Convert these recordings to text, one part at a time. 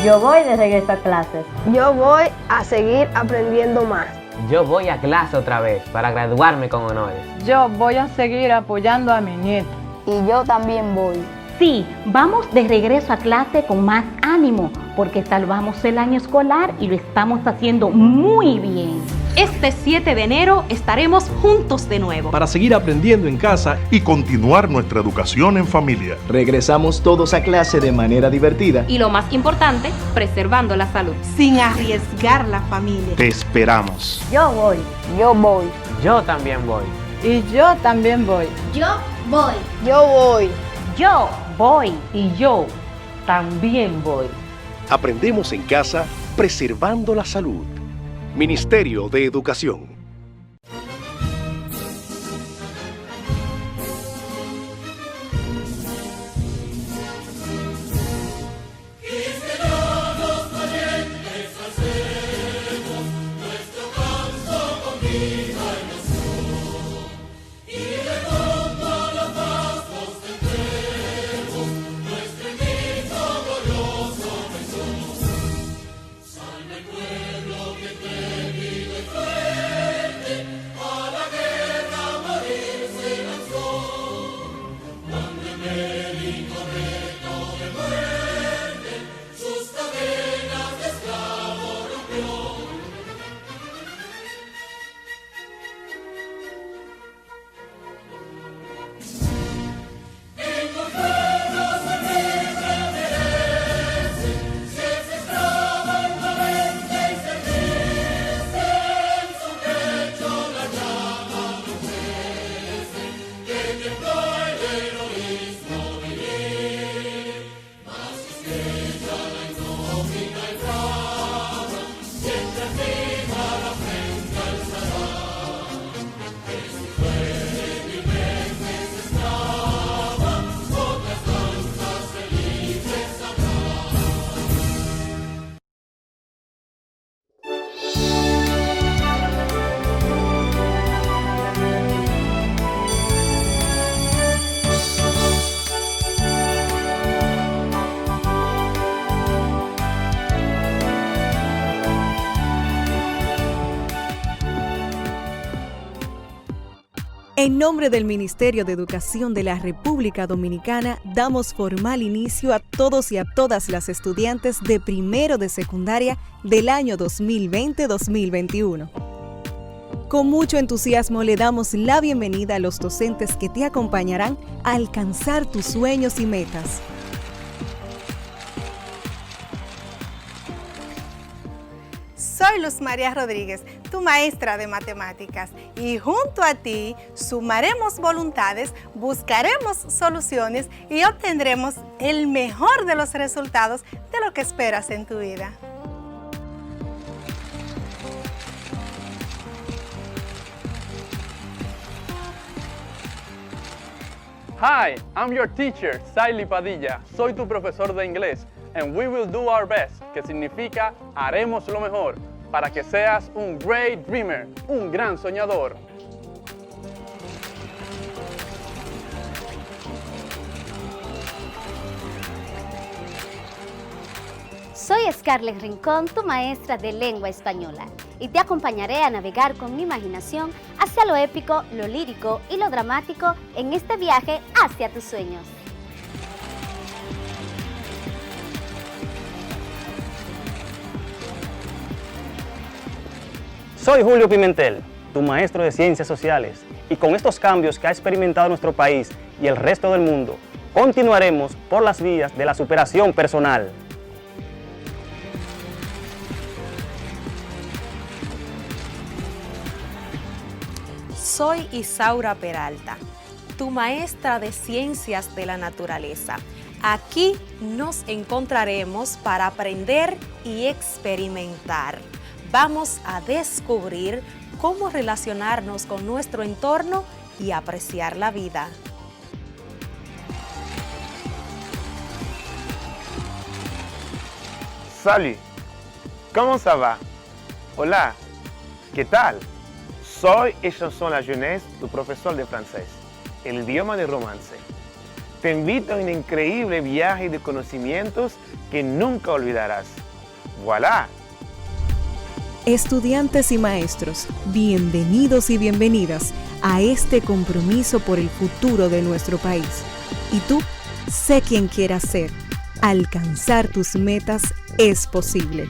Yo voy de regreso a clases. Yo voy a seguir aprendiendo más. Yo voy a clase otra vez para graduarme con honores. Yo voy a seguir apoyando a mi nieto. Y yo también voy. Sí, vamos de regreso a clase con más ánimo, porque salvamos el año escolar y lo estamos haciendo muy bien. Este 7 de enero estaremos juntos de nuevo. Para seguir aprendiendo en casa y continuar nuestra educación en familia. Regresamos todos a clase de manera divertida. Y lo más importante, preservando la salud. Sin arriesgar la familia. Te esperamos. Yo voy. Yo voy. Yo también voy. Y yo también voy. Yo voy. Yo voy. Yo voy. Y yo también voy. Aprendemos en casa, preservando la salud. Ministerio de Educación. En nombre del Ministerio de Educación de la República Dominicana, damos formal inicio a todos y a todas las estudiantes de primero de secundaria del año 2020-2021. Con mucho entusiasmo le damos la bienvenida a los docentes que te acompañarán a alcanzar tus sueños y metas. Soy Luz María Rodríguez, tu maestra de matemáticas, y junto a ti sumaremos voluntades, buscaremos soluciones y obtendremos el mejor de los resultados de lo que esperas en tu vida. Hi, I'm your teacher, Saily Padilla. Soy tu profesor de inglés. And we will do our best, que significa haremos lo mejor, para que seas un great dreamer, un gran soñador. Soy Scarlett Rincón, tu maestra de lengua española, y te acompañaré a navegar con mi imaginación hacia lo épico, lo lírico y lo dramático en este viaje hacia tus sueños. Soy Julio Pimentel, tu maestro de Ciencias Sociales, y con estos cambios que ha experimentado nuestro país y el resto del mundo, continuaremos por las vías de la superación personal. Soy Isaura Peralta, tu maestra de Ciencias de la Naturaleza. Aquí nos encontraremos para aprender y experimentar. Vamos a descubrir cómo relacionarnos con nuestro entorno y apreciar la vida. Salut, ¿cómo ça va? Hola, ¿qué tal? Soy Chanson La Jeunesse, tu profesor de francés, el idioma de romance. Te invito a un increíble viaje de conocimientos que nunca olvidarás. ¡Voilà! Estudiantes y maestros, bienvenidos y bienvenidas a este compromiso por el futuro de nuestro país. Y tú, sé quien quieras ser. Alcanzar tus metas es posible.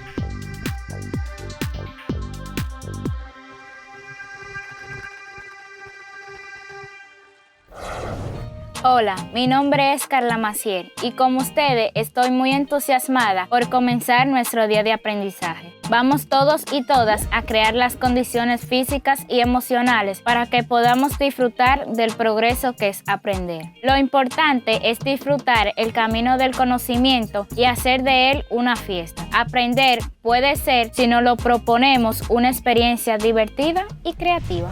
Hola, mi nombre es Carla Maciel y como ustedes estoy muy entusiasmada por comenzar nuestro día de aprendizaje. Vamos todos y todas a crear las condiciones físicas y emocionales para que podamos disfrutar del progreso que es aprender. Lo importante es disfrutar el camino del conocimiento y hacer de él una fiesta. Aprender puede ser, si nos lo proponemos, una experiencia divertida y creativa.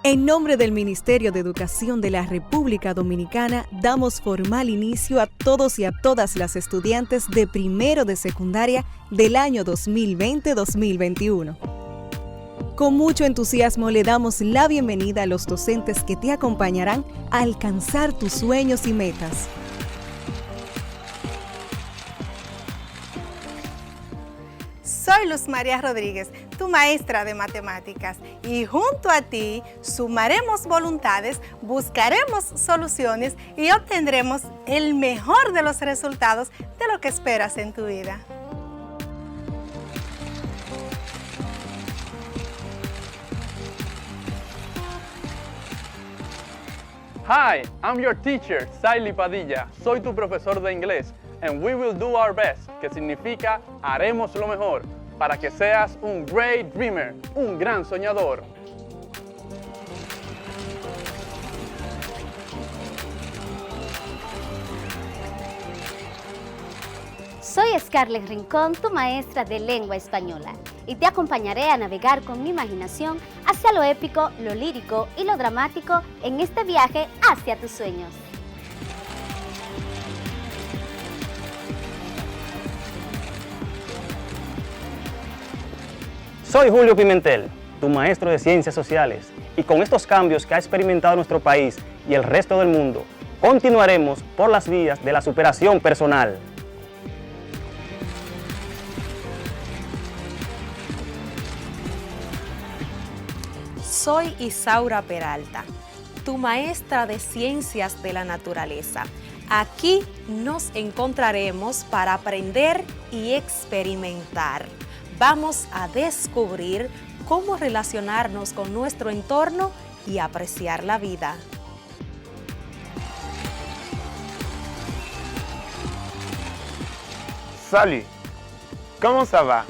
En nombre del Ministerio de Educación de la República Dominicana, damos formal inicio a todos y a todas las estudiantes de primero de secundaria del año 2020-2021. Con mucho entusiasmo le damos la bienvenida a los docentes que te acompañarán a alcanzar tus sueños y metas. Soy Luz María Rodríguez, tu maestra de matemáticas, y junto a ti sumaremos voluntades, buscaremos soluciones y obtendremos el mejor de los resultados de lo que esperas en tu vida. Hi, I'm your teacher, Saily Padilla. Soy tu profesor de inglés. And we will do our best, que significa haremos lo mejor, para que seas un great dreamer, un gran soñador. Soy Scarlett Rincón, tu maestra de lengua española, y te acompañaré a navegar con mi imaginación hacia lo épico, lo lírico y lo dramático en este viaje hacia tus sueños. Soy Julio Pimentel, tu maestro de Ciencias Sociales, y con estos cambios que ha experimentado nuestro país y el resto del mundo, continuaremos por las vías de la superación personal. Soy Isaura Peralta, tu maestra de Ciencias de la Naturaleza. Aquí nos encontraremos para aprender y experimentar. Vamos a descubrir cómo relacionarnos con nuestro entorno y apreciar la vida. Salut, comment ça va?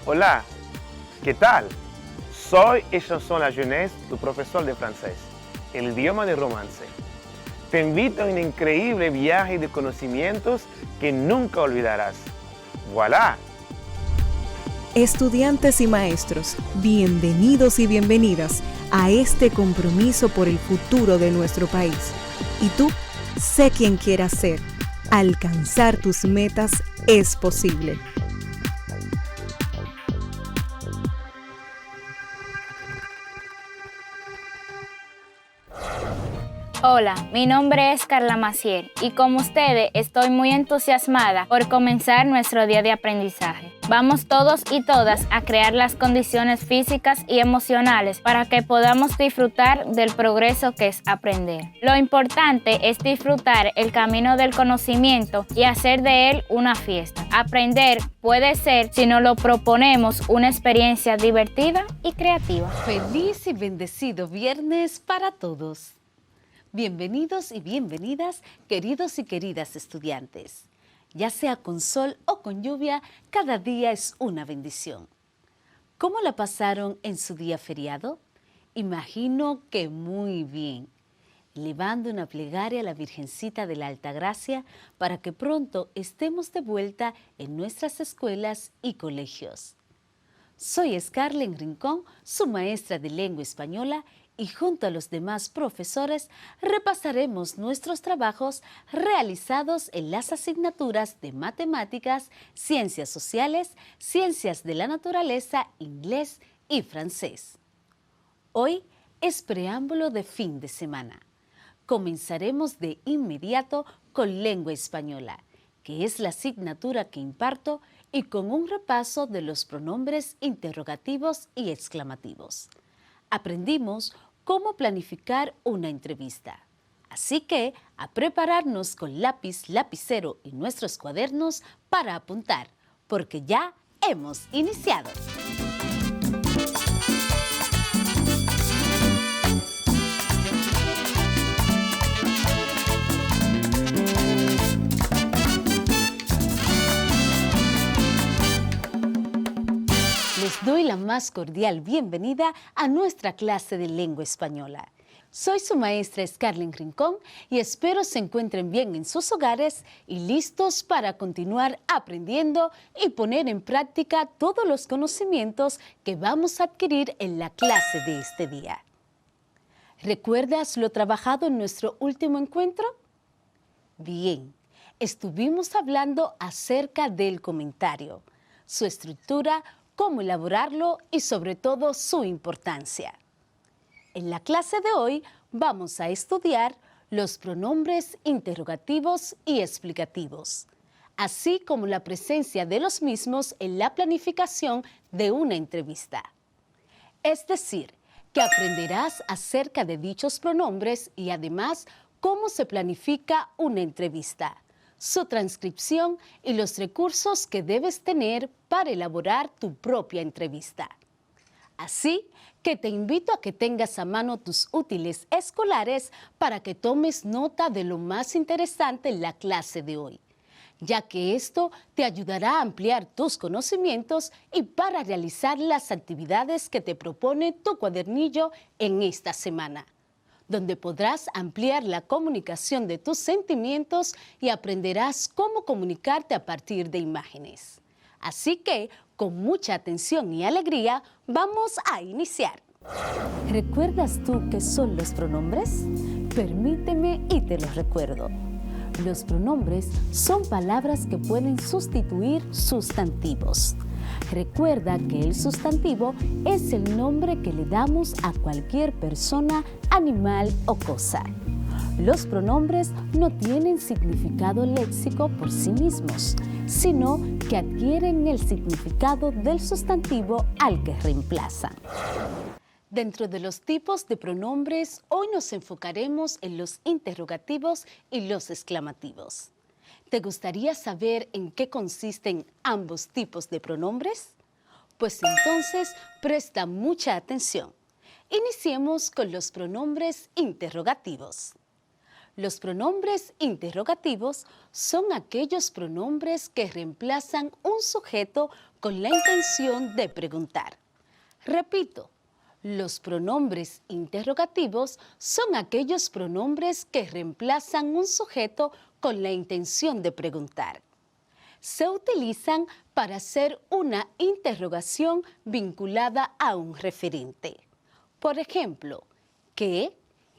Hola, ¿qué tal? Soy et chanson la jeunesse, tu profesor de francés, el idioma de romance. Te invito a un increíble viaje de conocimientos que nunca olvidarás. ¡Voilá! Estudiantes y maestros, bienvenidos y bienvenidas a este compromiso por el futuro de nuestro país. Y tú, sé quien quieras ser. Alcanzar tus metas es posible. Hola, mi nombre es Carla Macier y como ustedes estoy muy entusiasmada por comenzar nuestro día de aprendizaje. Vamos todos y todas a crear las condiciones físicas y emocionales para que podamos disfrutar del progreso que es aprender. Lo importante es disfrutar el camino del conocimiento y hacer de él una fiesta. Aprender puede ser, si nos lo proponemos, una experiencia divertida y creativa. Feliz y bendecido viernes para todos. Bienvenidos y bienvenidas, queridos y queridas estudiantes. Ya sea con sol o con lluvia, cada día es una bendición. ¿Cómo la pasaron en su día feriado? Imagino que muy bien, elevando una plegaria a la Virgencita de la Altagracia para que pronto estemos de vuelta en nuestras escuelas y colegios. Soy Scarlett Rincón, su maestra de lengua española, y junto a los demás profesores repasaremos nuestros trabajos realizados en las asignaturas de matemáticas, ciencias sociales, ciencias de la naturaleza, inglés y francés. Hoy es preámbulo de fin de semana. Comenzaremos de inmediato con lengua española, que es la asignatura que imparto, y con un repaso de los pronombres interrogativos y exclamativos. Aprendimos cómo planificar una entrevista. Así que a prepararnos con lápiz, lapicero y nuestros cuadernos para apuntar, porque ya hemos iniciado. Les doy la más cordial bienvenida a nuestra clase de lengua española. Soy su maestra Scarlett Rincón y espero se encuentren bien en sus hogares y listos para continuar aprendiendo y poner en práctica todos los conocimientos que vamos a adquirir en la clase de este día. ¿Recuerdas lo trabajado en nuestro último encuentro? Bien, estuvimos hablando acerca del comentario, su estructura, cómo elaborarlo y sobre todo su importancia. En la clase de hoy vamos a estudiar los pronombres interrogativos y explicativos, así como la presencia de los mismos en la planificación de una entrevista. Es decir, que aprenderás acerca de dichos pronombres y además cómo se planifica una entrevista, su transcripción y los recursos que debes tener para elaborar tu propia entrevista. Así que te invito a que tengas a mano tus útiles escolares para que tomes nota de lo más interesante en la clase de hoy, ya que esto te ayudará a ampliar tus conocimientos y para realizar las actividades que te propone tu cuadernillo en esta semana, donde podrás ampliar la comunicación de tus sentimientos y aprenderás cómo comunicarte a partir de imágenes. Así que, con mucha atención y alegría, vamos a iniciar. ¿Recuerdas tú qué son los pronombres? Permíteme y te los recuerdo. Los pronombres son palabras que pueden sustituir sustantivos. Recuerda que el sustantivo es el nombre que le damos a cualquier persona, animal o cosa. Los pronombres no tienen significado léxico por sí mismos, sino que adquieren el significado del sustantivo al que reemplazan. Dentro de los tipos de pronombres, hoy nos enfocaremos en los interrogativos y los exclamativos. ¿Te gustaría saber en qué consisten ambos tipos de pronombres? Pues entonces presta mucha atención. Iniciemos con los pronombres interrogativos. Los pronombres interrogativos son aquellos pronombres que reemplazan un sujeto con la intención de preguntar. Repito, Los pronombres interrogativos son aquellos pronombres que reemplazan un sujeto con la intención de preguntar. Se utilizan para hacer una interrogación vinculada a un referente. Por ejemplo, ¿qué?,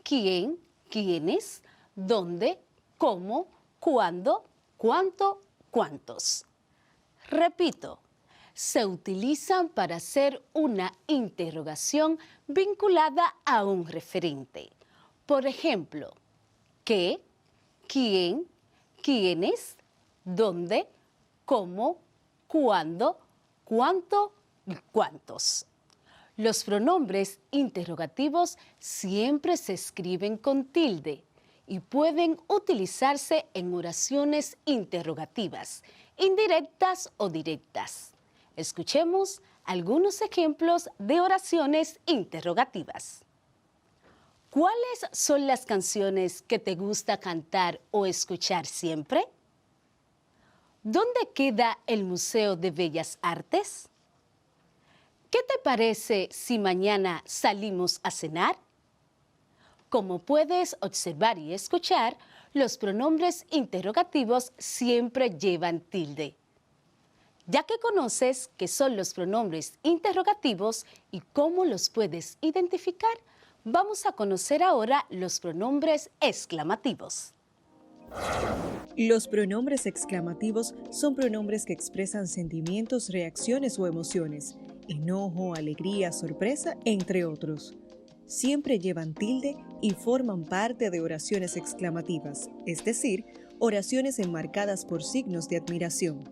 ¿quién?, ¿quiénes?, ¿dónde?, ¿cómo?, ¿cuándo?, ¿cuánto?, ¿cuántos? Repito, se utilizan para hacer una interrogación vinculada a un referente. Por ejemplo, ¿qué?, ¿quién?, ¿quiénes?, ¿dónde?, ¿cómo?, ¿cuándo?, ¿cuánto?, ¿cuántos? Los pronombres interrogativos siempre se escriben con tilde y pueden utilizarse en oraciones interrogativas, indirectas o directas. Escuchemos algunos ejemplos de oraciones interrogativas. ¿Cuáles son las canciones que te gusta cantar o escuchar siempre? ¿Dónde queda el Museo de Bellas Artes? ¿Qué te parece si mañana salimos a cenar? Como puedes observar y escuchar, los pronombres interrogativos siempre llevan tilde. Ya que conoces qué son los pronombres interrogativos y cómo los puedes identificar, vamos a conocer ahora los pronombres exclamativos. Los pronombres exclamativos son pronombres que expresan sentimientos, reacciones o emociones, enojo, alegría, sorpresa, entre otros. Siempre llevan tilde y forman parte de oraciones exclamativas, es decir, oraciones enmarcadas por signos de admiración.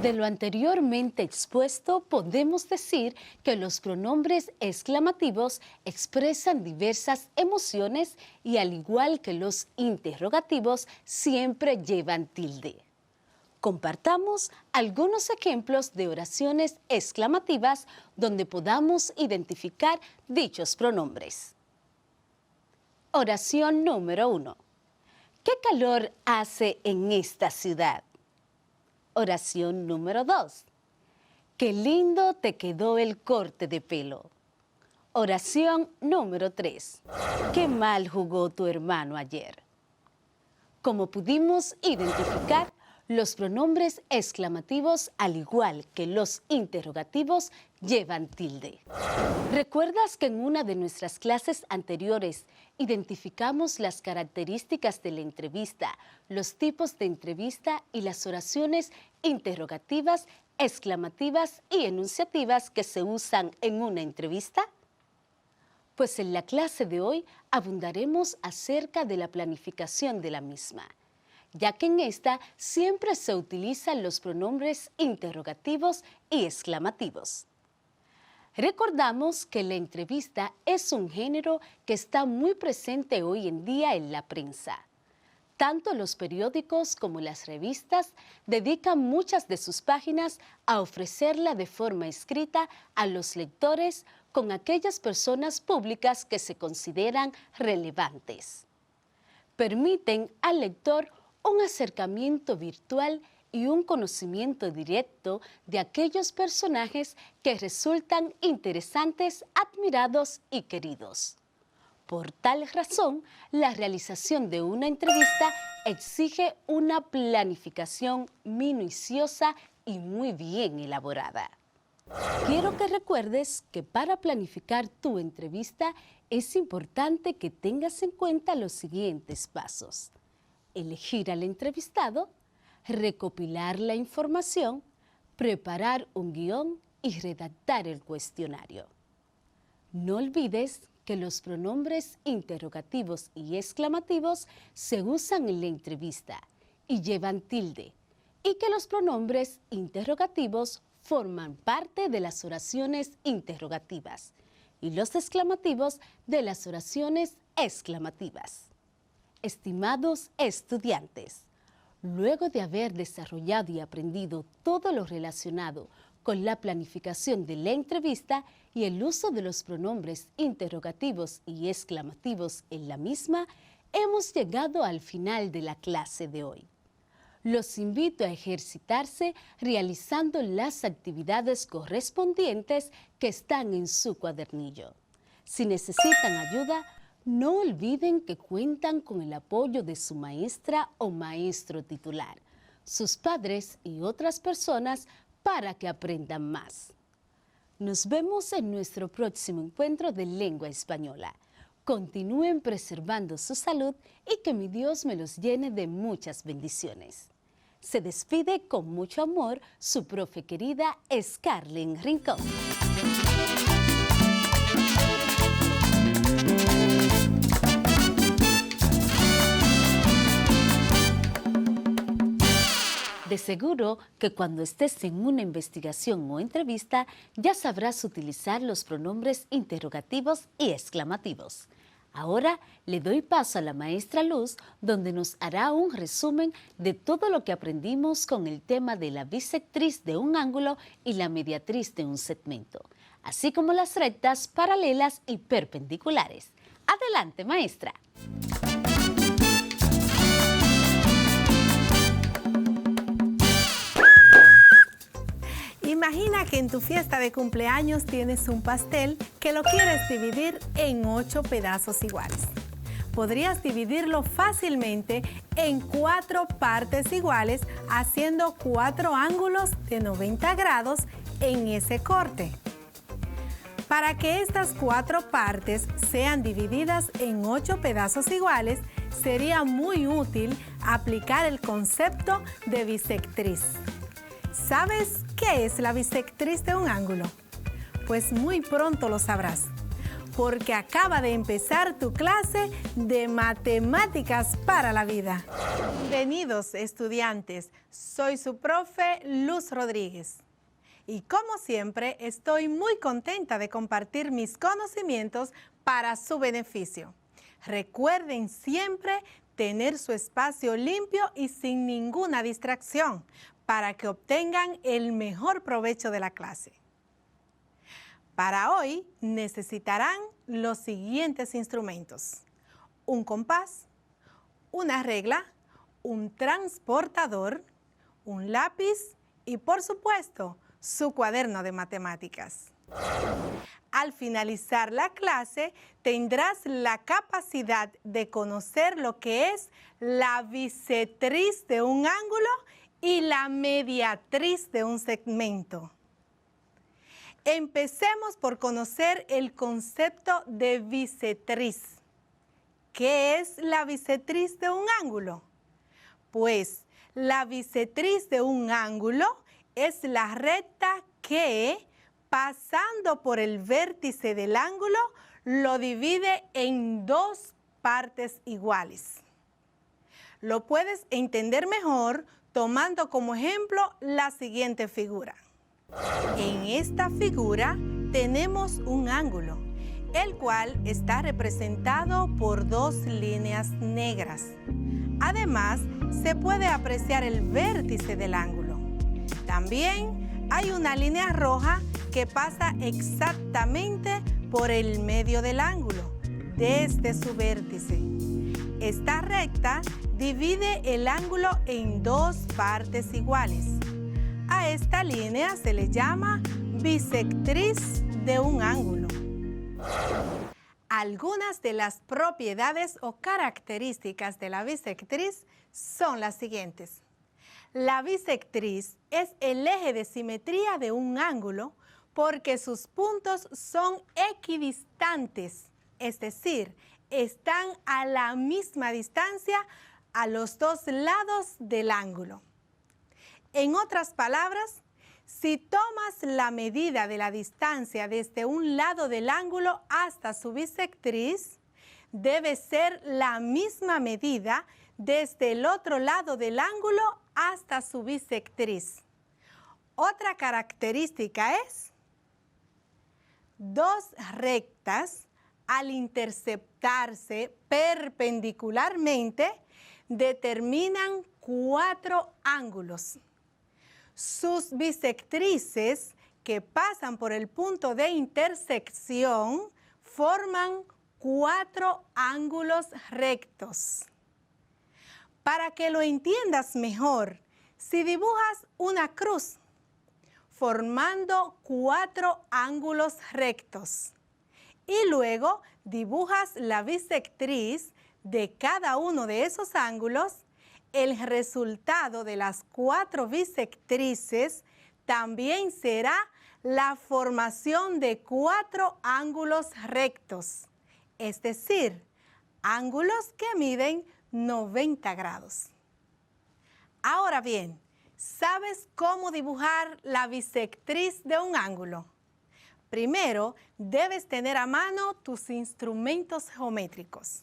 De lo anteriormente expuesto, podemos decir que los pronombres exclamativos expresan diversas emociones y, al igual que los interrogativos, siempre llevan tilde. Compartamos algunos ejemplos de oraciones exclamativas donde podamos identificar dichos pronombres. Oración número 1. ¿Qué calor hace en esta ciudad? Oración número 2. Qué lindo te quedó el corte de pelo. Oración número 3. Qué mal jugó tu hermano ayer. Como pudimos identificar, los pronombres exclamativos, al igual que los interrogativos, llevan tilde. ¿Recuerdas que en una de nuestras clases anteriores identificamos las características de la entrevista, los tipos de entrevista y las oraciones interrogativas, exclamativas y enunciativas que se usan en una entrevista? Pues en la clase de hoy abundaremos acerca de la planificación de la misma, ya que en esta siempre se utilizan los pronombres interrogativos y exclamativos. Recordamos que la entrevista es un género que está muy presente hoy en día en la prensa. Tanto los periódicos como las revistas dedican muchas de sus páginas a ofrecerla de forma escrita a los lectores con aquellas personas públicas que se consideran relevantes. Permiten al lector un acercamiento virtual y un conocimiento directo de aquellos personajes que resultan interesantes, admirados y queridos. Por tal razón, la realización de una entrevista exige una planificación minuciosa y muy bien elaborada. Quiero que recuerdes que para planificar tu entrevista es importante que tengas en cuenta los siguientes pasos: elegir al entrevistado, recopilar la información, preparar un guión y redactar el cuestionario. No olvides que los pronombres interrogativos y exclamativos se usan en la entrevista y llevan tilde, y que los pronombres interrogativos forman parte de las oraciones interrogativas y los exclamativos de las oraciones exclamativas. Estimados estudiantes, luego de haber desarrollado y aprendido todo lo relacionado con la planificación de la entrevista y el uso de los pronombres interrogativos y exclamativos en la misma, hemos llegado al final de la clase de hoy. Los invito a ejercitarse realizando las actividades correspondientes que están en su cuadernillo. Si necesitan ayuda, no olviden que cuentan con el apoyo de su maestra o maestro titular, sus padres y otras personas para que aprendan más. Nos vemos en nuestro próximo encuentro de lengua española. Continúen preservando su salud y que mi Dios me los llene de muchas bendiciones. Se despide con mucho amor su profe querida Scarlett Rincón. De seguro que cuando estés en una investigación o entrevista ya sabrás utilizar los pronombres interrogativos y exclamativos. Ahora le doy paso a la maestra Luz, donde nos hará un resumen de todo lo que aprendimos con el tema de la bisectriz de un ángulo y la mediatriz de un segmento, así como las rectas, paralelas y perpendiculares. Adelante, maestra. Imagina que en tu fiesta de cumpleaños tienes un pastel que lo quieres dividir en 8 pedazos iguales. Podrías dividirlo fácilmente en 4 partes iguales, haciendo 4 ángulos de 90 grados en ese corte. Para que estas 4 partes sean divididas en 8 pedazos iguales, sería muy útil aplicar el concepto de bisectriz. ¿Sabes qué es la bisectriz de un ángulo? Pues muy pronto lo sabrás, porque acaba de empezar tu clase de matemáticas para la vida. Bienvenidos, estudiantes. Soy su profe Luz Rodríguez. Y como siempre, estoy muy contenta de compartir mis conocimientos para su beneficio. Recuerden siempre tener su espacio limpio y sin ninguna distracción, para que obtengan el mejor provecho de la clase. Para hoy necesitarán los siguientes instrumentos: un compás, una regla, un transportador, un lápiz y, por supuesto, su cuaderno de matemáticas. Al finalizar la clase, tendrás la capacidad de conocer lo que es la bisectriz de un ángulo y la mediatriz de un segmento. Empecemos por conocer el concepto de bisectriz. ¿Qué es la bisectriz de un ángulo? Pues la bisectriz de un ángulo es la recta que, pasando por el vértice del ángulo, lo divide en 2 partes iguales. Lo puedes entender mejor tomando como ejemplo la siguiente figura. En esta figura tenemos un ángulo, el cual está representado por 2 líneas negras. Además, se puede apreciar el vértice del ángulo. También hay una línea roja que pasa exactamente por el medio del ángulo, desde su vértice. Esta recta divide el ángulo en 2 partes iguales. A esta línea se le llama bisectriz de un ángulo. Algunas de las propiedades o características de la bisectriz son las siguientes. La bisectriz es el eje de simetría de un ángulo porque sus puntos son equidistantes, es decir, están a la misma distancia a los 2 lados del ángulo. En otras palabras, si tomas la medida de la distancia desde un lado del ángulo hasta su bisectriz, debe ser la misma medida desde el otro lado del ángulo hasta su bisectriz. Otra característica es: 2 rectas, al interceptarse perpendicularmente, determinan 4 ángulos. Sus bisectrices, que pasan por el punto de intersección, forman 4 ángulos rectos. Para que lo entiendas mejor, si dibujas una cruz formando 4 ángulos rectos y luego dibujas la bisectriz de cada uno de esos ángulos, el resultado de las 4 bisectrices también será la formación de 4 ángulos rectos, es decir, ángulos que miden 90 grados. Ahora bien, ¿sabes cómo dibujar la bisectriz de un ángulo? Primero, debes tener a mano tus instrumentos geométricos,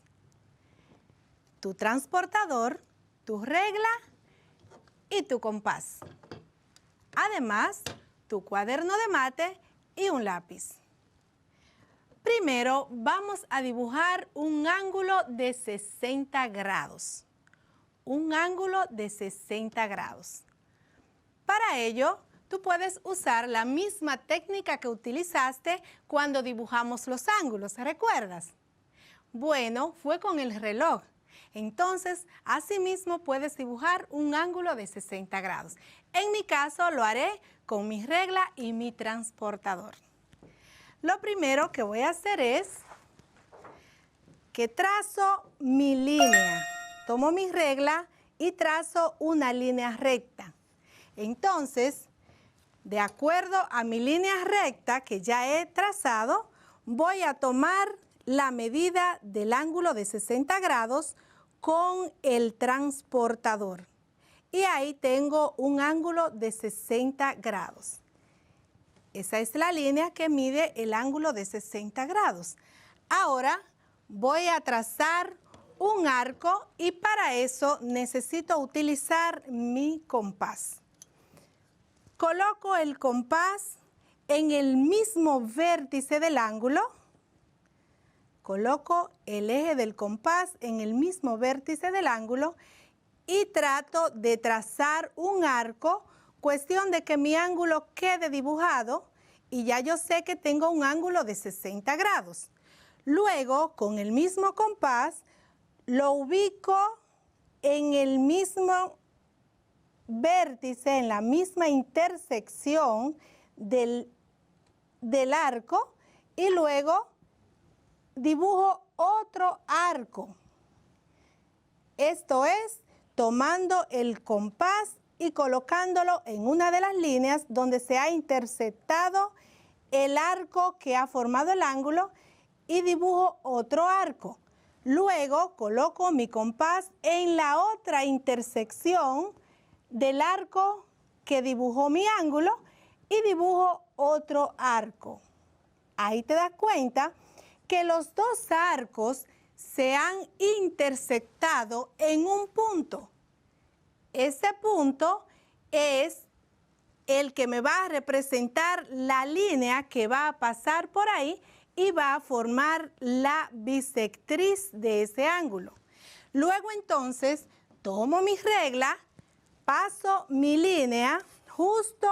tu transportador, tu regla y tu compás. Además, tu cuaderno de mate y un lápiz. Primero, vamos a dibujar un ángulo de 60 grados. Un ángulo de 60 grados. Para ello, tú puedes usar la misma técnica que utilizaste cuando dibujamos los ángulos, ¿recuerdas? Bueno, fue con el reloj. Entonces, asimismo puedes dibujar un ángulo de 60 grados. En mi caso, lo haré con mi regla y mi transportador. Lo primero que voy a hacer es que trazo mi línea. Tomo mi regla y trazo una línea recta. Entonces, de acuerdo a mi línea recta que ya he trazado, voy a tomar la medida del ángulo de 60 grados con el transportador. Y ahí tengo un ángulo de 60 grados. Esa es la línea que mide el ángulo de 60 grados. Ahora voy a trazar un arco y para eso necesito utilizar mi compás. Coloco el compás en el mismo vértice del ángulo. Coloco el eje del compás en el mismo vértice del ángulo y trato de trazar un arco, cuestión de que mi ángulo quede dibujado y ya yo sé que tengo un ángulo de 60 grados. Luego, con el mismo compás, lo ubico en el mismo vértice, en la misma intersección del arco y luego dibujo otro arco. Esto es tomando el compás y colocándolo en una de las líneas donde se ha interceptado el arco que ha formado el ángulo y dibujo otro arco. Luego coloco mi compás en la otra intersección del arco que dibujó mi ángulo y dibujo otro arco. Ahí te das cuenta que los dos arcos se han intersectado en un punto. Ese punto es el que me va a representar la línea que va a pasar por ahí y va a formar la bisectriz de ese ángulo. Luego entonces tomo mi regla, paso mi línea justo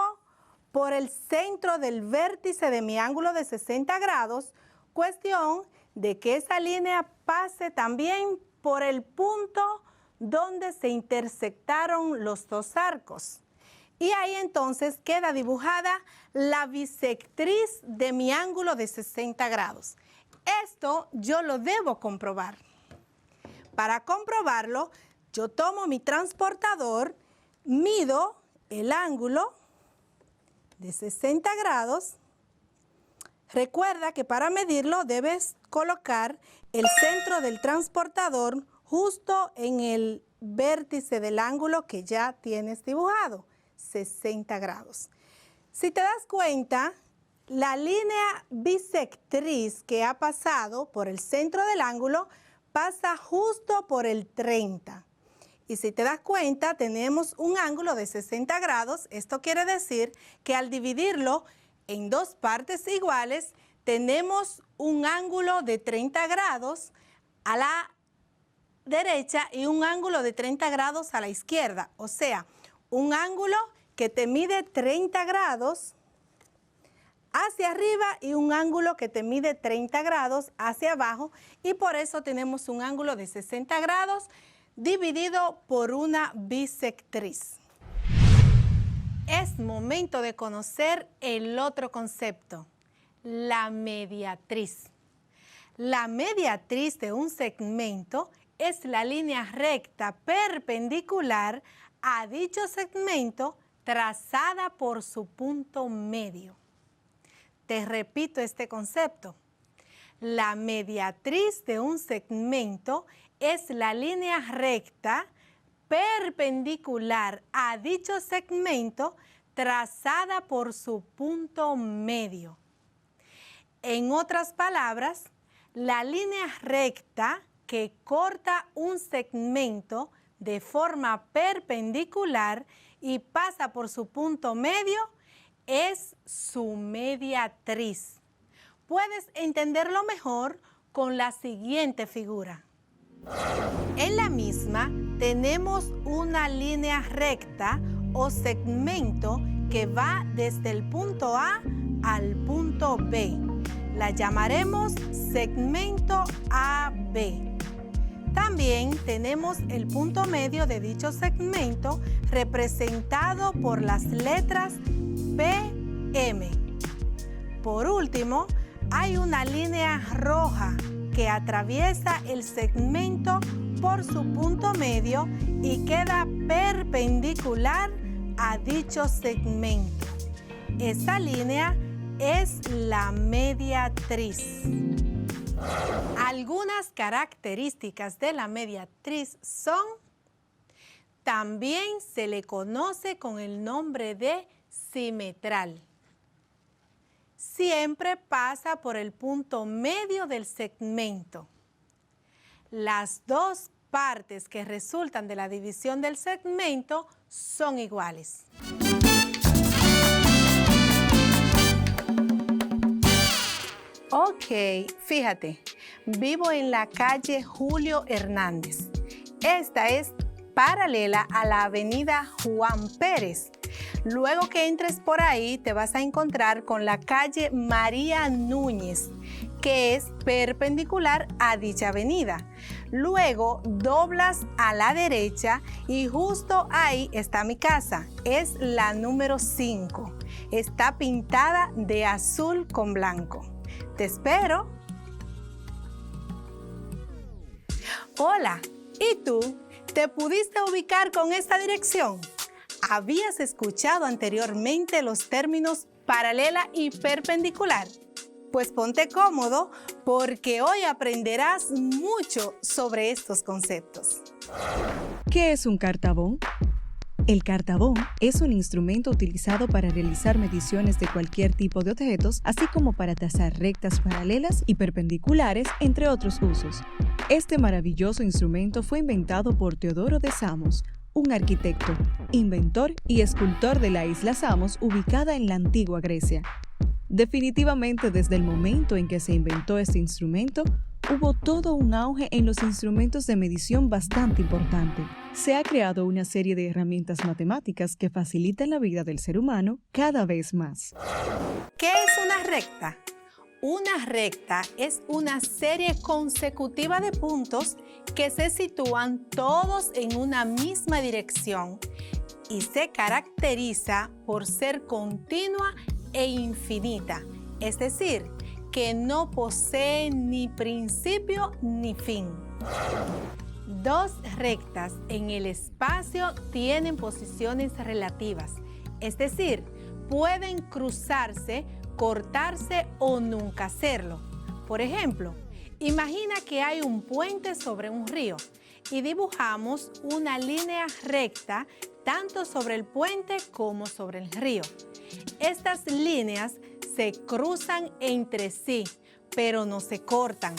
por el centro del vértice de mi ángulo de 60 grados, cuestión de que esa línea pase también por el punto donde se intersectaron los dos arcos. Y ahí entonces queda dibujada la bisectriz de mi ángulo de 60 grados. Esto yo lo debo comprobar. Para comprobarlo, yo tomo mi transportador, mido el ángulo de 60 grados. Recuerda que para medirlo debes colocar el centro del transportador justo en el vértice del ángulo que ya tienes dibujado, 60 grados. Si te das cuenta, la línea bisectriz que ha pasado por el centro del ángulo pasa justo por el 30. Y si te das cuenta, tenemos un ángulo de 60 grados. Esto quiere decir que al dividirlo en dos partes iguales, tenemos un ángulo de 30 grados a la derecha y un ángulo de 30 grados a la izquierda. O sea, un ángulo que te mide 30 grados hacia arriba y un ángulo que te mide 30 grados hacia abajo. Y por eso tenemos un ángulo de 60 grados dividido por una bisectriz. Es momento de conocer el otro concepto, la mediatriz. La mediatriz de un segmento es la línea recta perpendicular a dicho segmento trazada por su punto medio. Te repito este concepto. La mediatriz de un segmento es la línea recta perpendicular a dicho segmento trazada por su punto medio. En otras palabras, la línea recta que corta un segmento de forma perpendicular y pasa por su punto medio es su mediatriz. Puedes entenderlo mejor con la siguiente figura. En la misma tenemos una línea recta o segmento que va desde el punto A al punto B. La llamaremos segmento AB. También tenemos el punto medio de dicho segmento representado por las letras PM. Por último, hay una línea roja que atraviesa el segmento por su punto medio y queda perpendicular a dicho segmento. Esa línea es la mediatriz. Algunas características de la mediatriz son: también se le conoce con el nombre de simetral. Siempre pasa por el punto medio del segmento. Las dos partes que resultan de la división del segmento son iguales. Ok, fíjate, vivo en la calle Julio Hernández. Esta es paralela a la avenida Juan Pérez. Luego que entres por ahí te vas a encontrar con la calle María Núñez, que es perpendicular a dicha avenida. Luego doblas a la derecha y justo ahí está mi casa. Es la número 5. Está pintada de azul con blanco. Te espero. Hola, ¿y tú? ¿Te pudiste ubicar con esta dirección? ¿Habías escuchado anteriormente los términos paralela y perpendicular? Pues ponte cómodo porque hoy aprenderás mucho sobre estos conceptos. ¿Qué es un cartabón? El cartabón es un instrumento utilizado para realizar mediciones de cualquier tipo de objetos, así como para trazar rectas paralelas y perpendiculares, entre otros usos. Este maravilloso instrumento fue inventado por Teodoro de Samos, un arquitecto, inventor y escultor de la isla Samos, ubicada en la antigua Grecia. Definitivamente, desde el momento en que se inventó este instrumento, hubo todo un auge en los instrumentos de medición bastante importante. Se ha creado una serie de herramientas matemáticas que facilitan la vida del ser humano cada vez más. ¿Qué es una recta? Una recta es una serie consecutiva de puntos que se sitúan todos en una misma dirección y se caracteriza por ser continua e infinita, es decir, que no posee ni principio ni fin. Dos rectas en el espacio tienen posiciones relativas, es decir, pueden cruzarse, cortarse o nunca hacerlo. Por ejemplo, imagina que hay un puente sobre un río y dibujamos una línea recta tanto sobre el puente como sobre el río. Estas líneas se cruzan entre sí, pero no se cortan,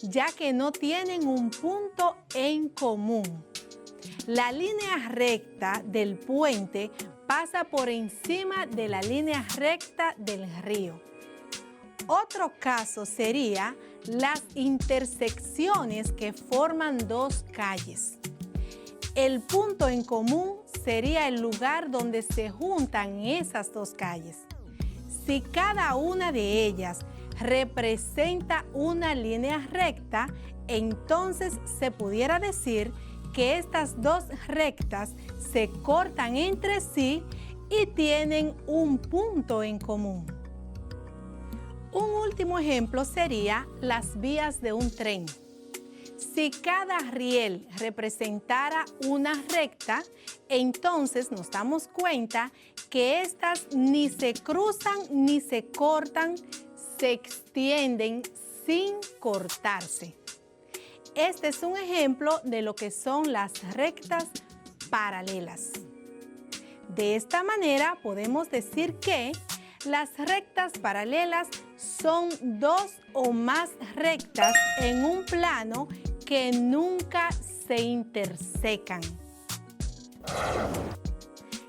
ya que no tienen un punto en común. La línea recta del puente pasa por encima de la línea recta del río. Otro caso sería las intersecciones que forman dos calles. El punto en común sería el lugar donde se juntan esas dos calles. Si cada una de ellas representa una línea recta, entonces se pudiera decir que estas dos rectas se cortan entre sí y tienen un punto en común. Un último último ejemplo sería las vías de un tren. Si cada riel representara una recta, entonces nos damos cuenta que estas ni se cruzan ni se cortan, se extienden sin cortarse. Este es un ejemplo de lo que son las rectas paralelas. De esta manera podemos decir que las rectas paralelas son dos o más rectas en un plano que nunca se intersecan.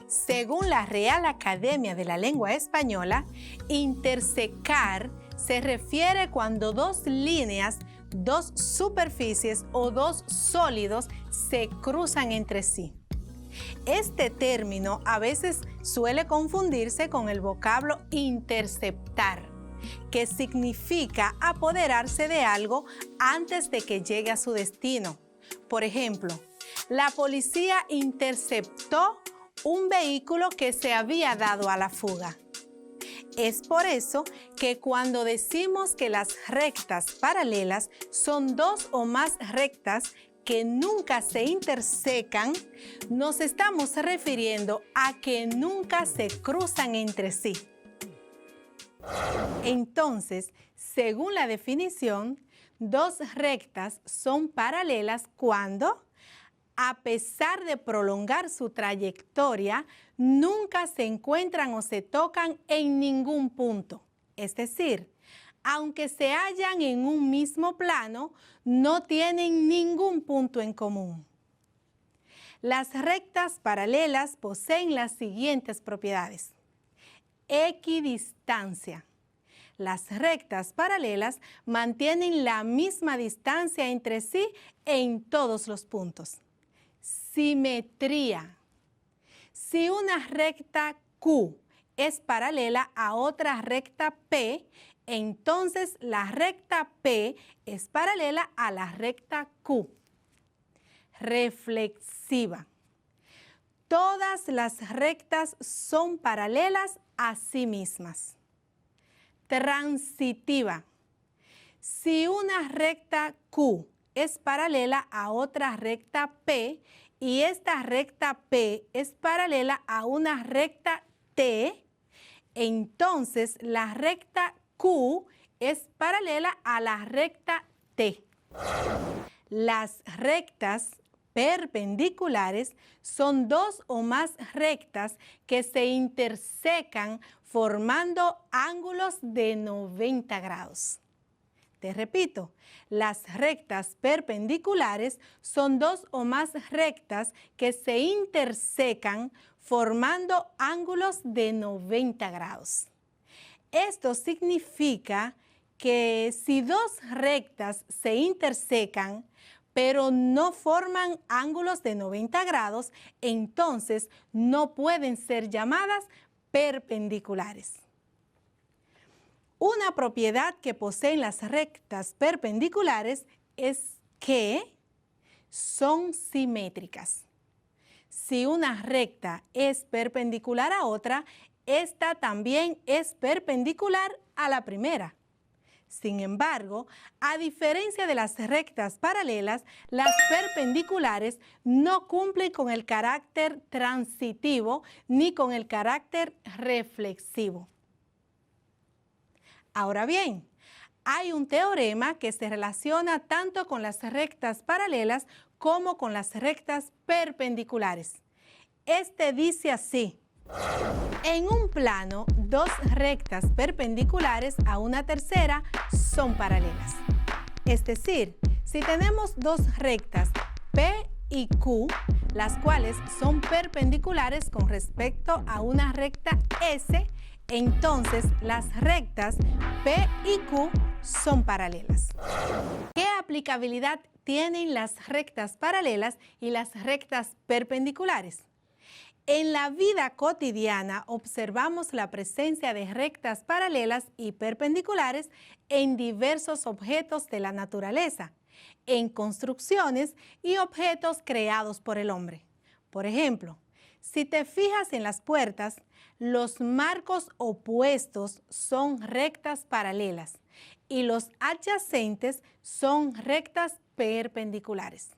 Según la Real Academia de la Lengua Española, intersecar se refiere cuando dos líneas, dos superficies o dos sólidos se cruzan entre sí. Este término a veces suele confundirse con el vocablo interceptar, que significa apoderarse de algo antes de que llegue a su destino. Por ejemplo, la policía interceptó un vehículo que se había dado a la fuga. Es por eso que cuando decimos que las rectas paralelas son dos o más rectas que nunca se intersecan, nos estamos refiriendo a que nunca se cruzan entre sí. Entonces, según la definición, dos rectas son paralelas cuando, a pesar de prolongar su trayectoria, nunca se encuentran o se tocan en ningún punto. Es decir, aunque se hallan en un mismo plano, no tienen ningún punto en común. Las rectas paralelas poseen las siguientes propiedades. Equidistancia. Las rectas paralelas mantienen la misma distancia entre sí en todos los puntos. Simetría. Si una recta Q es paralela a otra recta P, entonces la recta P es paralela a la recta Q. Reflexiva. Todas las rectas son paralelas a sí mismas. Transitiva. Si una recta Q es paralela a otra recta P y esta recta P es paralela a una recta T, entonces la recta Q es paralela a la recta T. Las rectas perpendiculares son dos o más rectas que se intersecan formando ángulos de 90 grados. Te repito, las rectas perpendiculares son dos o más rectas que se intersecan formando ángulos de 90 grados. Esto significa que si dos rectas se intersecan, pero no forman ángulos de 90 grados, entonces no pueden ser llamadas perpendiculares. Una propiedad que poseen las rectas perpendiculares es que son simétricas. Si una recta es perpendicular a otra, esta también es perpendicular a la primera. Sin embargo, a diferencia de las rectas paralelas, las perpendiculares no cumplen con el carácter transitivo ni con el carácter reflexivo. Ahora bien, hay un teorema que se relaciona tanto con las rectas paralelas como con las rectas perpendiculares. Este dice así: en un plano, dos rectas perpendiculares a una tercera son paralelas. Es decir, si tenemos dos rectas P y Q, las cuales son perpendiculares con respecto a una recta S, entonces las rectas P y Q son paralelas. ¿Qué aplicabilidad tienen las rectas paralelas y las rectas perpendiculares? En la vida cotidiana observamos la presencia de rectas paralelas y perpendiculares en diversos objetos de la naturaleza, en construcciones y objetos creados por el hombre. Por ejemplo, Si te fijas en las puertas, los marcos opuestos son rectas paralelas y los adyacentes son rectas perpendiculares.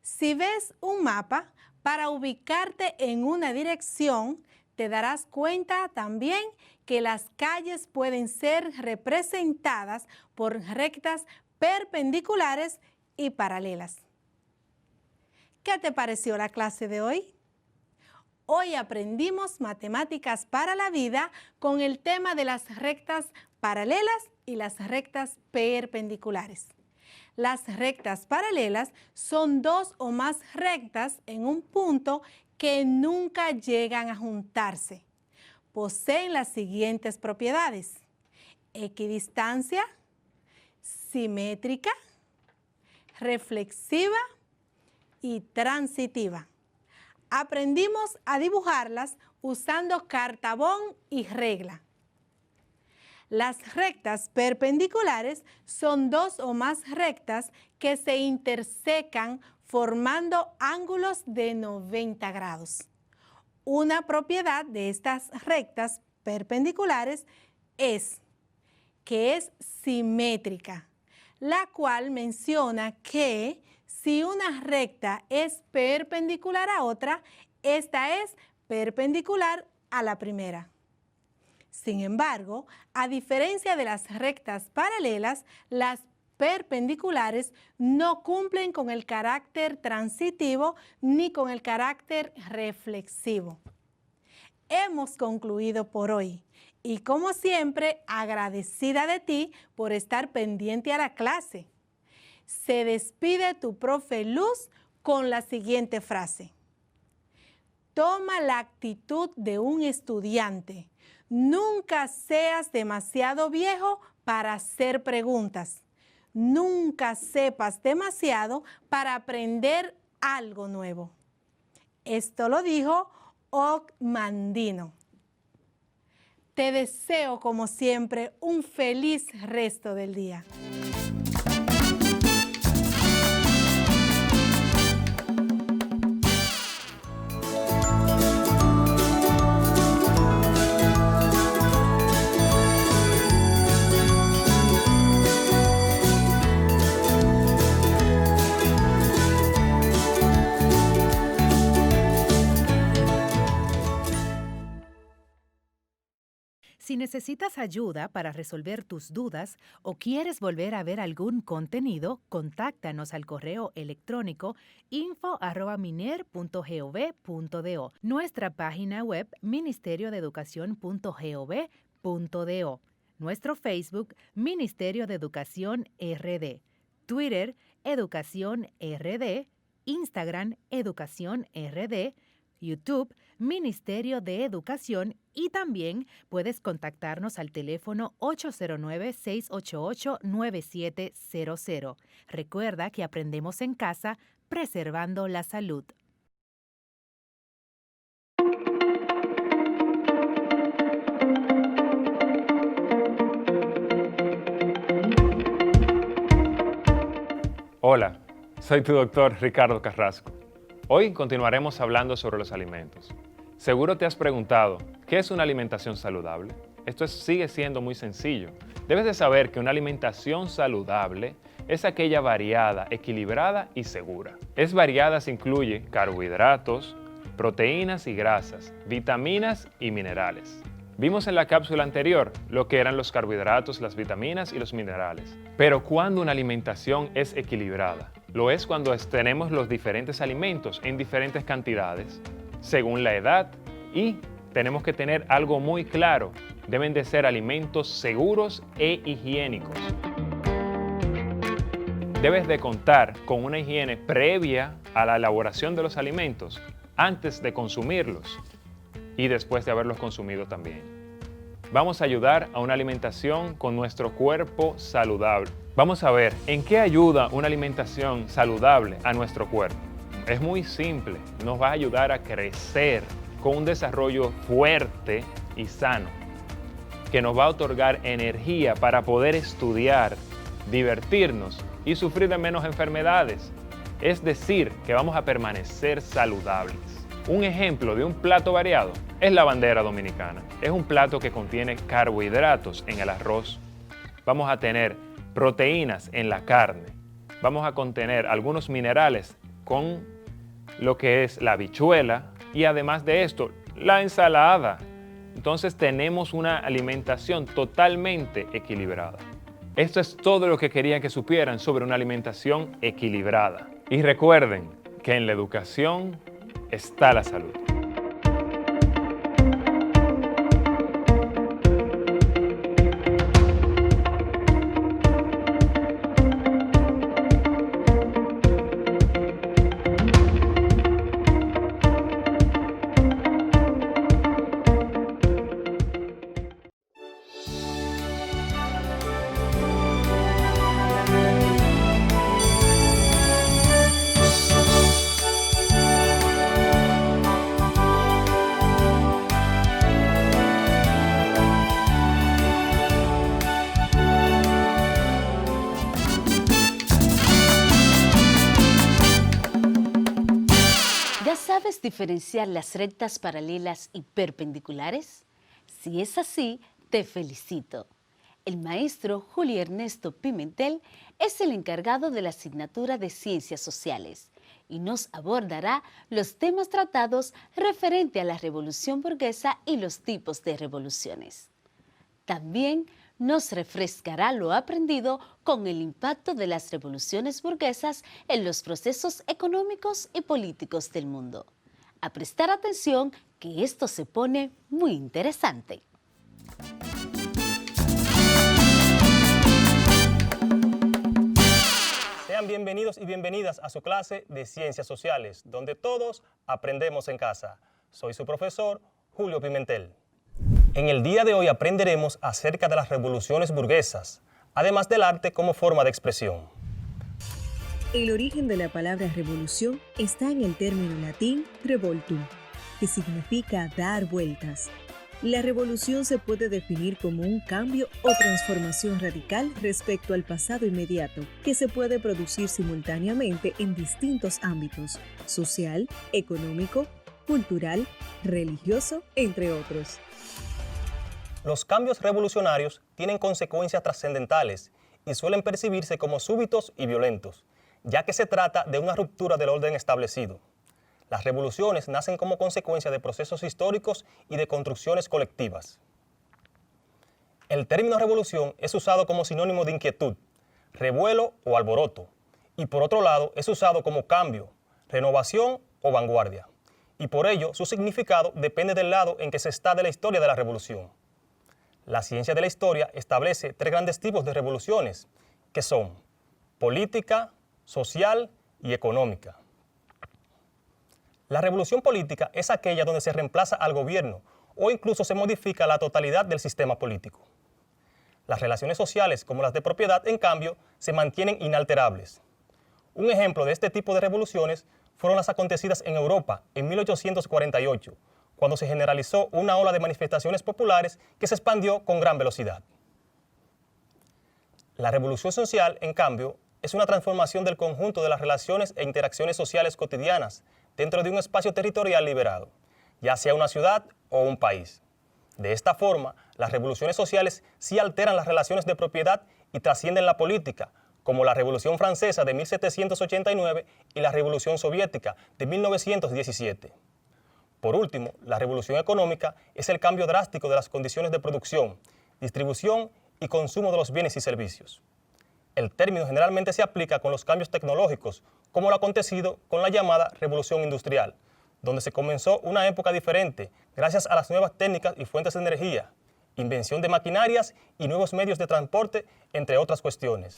Si ves un mapa, para ubicarte en una dirección, te darás cuenta también que las calles pueden ser representadas por rectas perpendiculares y paralelas. ¿Qué te pareció la clase de hoy? Hoy aprendimos matemáticas para la vida con el tema de las rectas paralelas y las rectas perpendiculares. Las rectas paralelas son dos o más rectas en un punto que nunca llegan a juntarse. Poseen las siguientes propiedades: equidistancia, simétrica, reflexiva y transitiva. Aprendimos a dibujarlas usando cartabón y regla. Las rectas perpendiculares son dos o más rectas que se intersecan formando ángulos de 90 grados. Una propiedad de estas rectas perpendiculares es que es simétrica, la cual menciona que si una recta es perpendicular a otra, esta es perpendicular a la primera. Sin embargo, a diferencia de las rectas paralelas, las perpendiculares no cumplen con el carácter transitivo ni con el carácter reflexivo. Hemos concluido por hoy y, como siempre, agradecida de ti por estar pendiente a la clase. Se despide tu profe Luz con la siguiente frase: toma la actitud de un estudiante. Nunca seas demasiado viejo para hacer preguntas. Nunca sepas demasiado para aprender algo nuevo. Esto lo dijo Og Mandino. Te deseo, como siempre, un feliz resto del día. Si necesitas ayuda para resolver tus dudas o quieres volver a ver algún contenido, contáctanos al correo electrónico info@miner.gov.do, nuestra página web ministeriodeeducacion.gov.do, nuestro Facebook Ministerio de Educación RD, Twitter Educación RD, Instagram Educación RD, YouTube, Ministerio de Educación, y también puedes contactarnos al teléfono 809-688-9700. Recuerda que aprendemos en casa, preservando la salud. Hola, soy tu doctor Ricardo Carrasco. Hoy continuaremos hablando sobre los alimentos. Seguro te has preguntado, ¿qué es una alimentación saludable? Esto sigue siendo muy sencillo. Debes de saber que una alimentación saludable es aquella variada, equilibrada y segura. Es variada si incluye carbohidratos, proteínas y grasas, vitaminas y minerales. Vimos en la cápsula anterior lo que eran los carbohidratos, las vitaminas y los minerales. Pero ¿cuándo una alimentación es equilibrada? Lo es cuando tenemos los diferentes alimentos en diferentes cantidades, según la edad, y tenemos que tener algo muy claro: deben de ser alimentos seguros e higiénicos. Debes de contar con una higiene previa a la elaboración de los alimentos, antes de consumirlos y después de haberlos consumido también. Vamos a ayudar a una alimentación con nuestro cuerpo saludable. Vamos a ver en qué ayuda una alimentación saludable a nuestro cuerpo. Es muy simple, nos va a ayudar a crecer con un desarrollo fuerte y sano, que nos va a otorgar energía para poder estudiar, divertirnos y sufrir de menos enfermedades. Es decir, que vamos a permanecer saludables. Un ejemplo de un plato variado es la bandera dominicana. Es un plato que contiene carbohidratos en el arroz. Vamos a tener proteínas en la carne. Vamos a contener algunos minerales con lo que es la habichuela y además de esto, la ensalada. Entonces tenemos una alimentación totalmente equilibrada. Esto es todo lo que quería que supieran sobre una alimentación equilibrada. Y recuerden que en la educación está la salud. ¿Sabes diferenciar las rectas paralelas y perpendiculares? Si es así, te felicito. El maestro Julio Ernesto Pimentel es el encargado de la asignatura de Ciencias Sociales y nos abordará los temas tratados referente a la revolución burguesa y los tipos de revoluciones. También nos refrescará lo aprendido con el impacto de las revoluciones burguesas en los procesos económicos y políticos del mundo. A prestar atención que esto se pone muy interesante. Sean bienvenidos y bienvenidas a su clase de Ciencias Sociales, donde todos aprendemos en casa. Soy su profesor, Julio Pimentel. En el día de hoy aprenderemos acerca de las revoluciones burguesas, además del arte como forma de expresión. El origen de la palabra revolución está en el término latín revoltum, que significa dar vueltas. La revolución se puede definir como un cambio o transformación radical respecto al pasado inmediato, que se puede producir simultáneamente en distintos ámbitos: social, económico, cultural, religioso, entre otros. Los cambios revolucionarios tienen consecuencias trascendentales y suelen percibirse como súbitos y violentos, ya que se trata de una ruptura del orden establecido. Las revoluciones nacen como consecuencia de procesos históricos y de construcciones colectivas. El término revolución es usado como sinónimo de inquietud, revuelo o alboroto, y por otro lado es usado como cambio, renovación o vanguardia, y por ello su significado depende del lado en que se está de la historia de la revolución. La ciencia de la historia establece tres grandes tipos de revoluciones, que son política, social y económica. La revolución política es aquella donde se reemplaza al gobierno o incluso se modifica la totalidad del sistema político. Las relaciones sociales, como las de propiedad, en cambio, se mantienen inalterables. Un ejemplo de este tipo de revoluciones fueron las acontecidas en Europa en 1848, cuando se generalizó una ola de manifestaciones populares que se expandió con gran velocidad. La revolución social, en cambio, es una transformación del conjunto de las relaciones e interacciones sociales cotidianas dentro de un espacio territorial liberado, ya sea una ciudad o un país. De esta forma, las revoluciones sociales sí alteran las relaciones de propiedad y trascienden la política, como la Revolución Francesa de 1789 y la Revolución Soviética de 1917. Por último, la revolución económica es el cambio drástico de las condiciones de producción, distribución y consumo de los bienes y servicios. El término generalmente se aplica con los cambios tecnológicos, como lo acontecido con la llamada Revolución Industrial, donde se comenzó una época diferente gracias a las nuevas técnicas y fuentes de energía, invención de maquinarias y nuevos medios de transporte, entre otras cuestiones.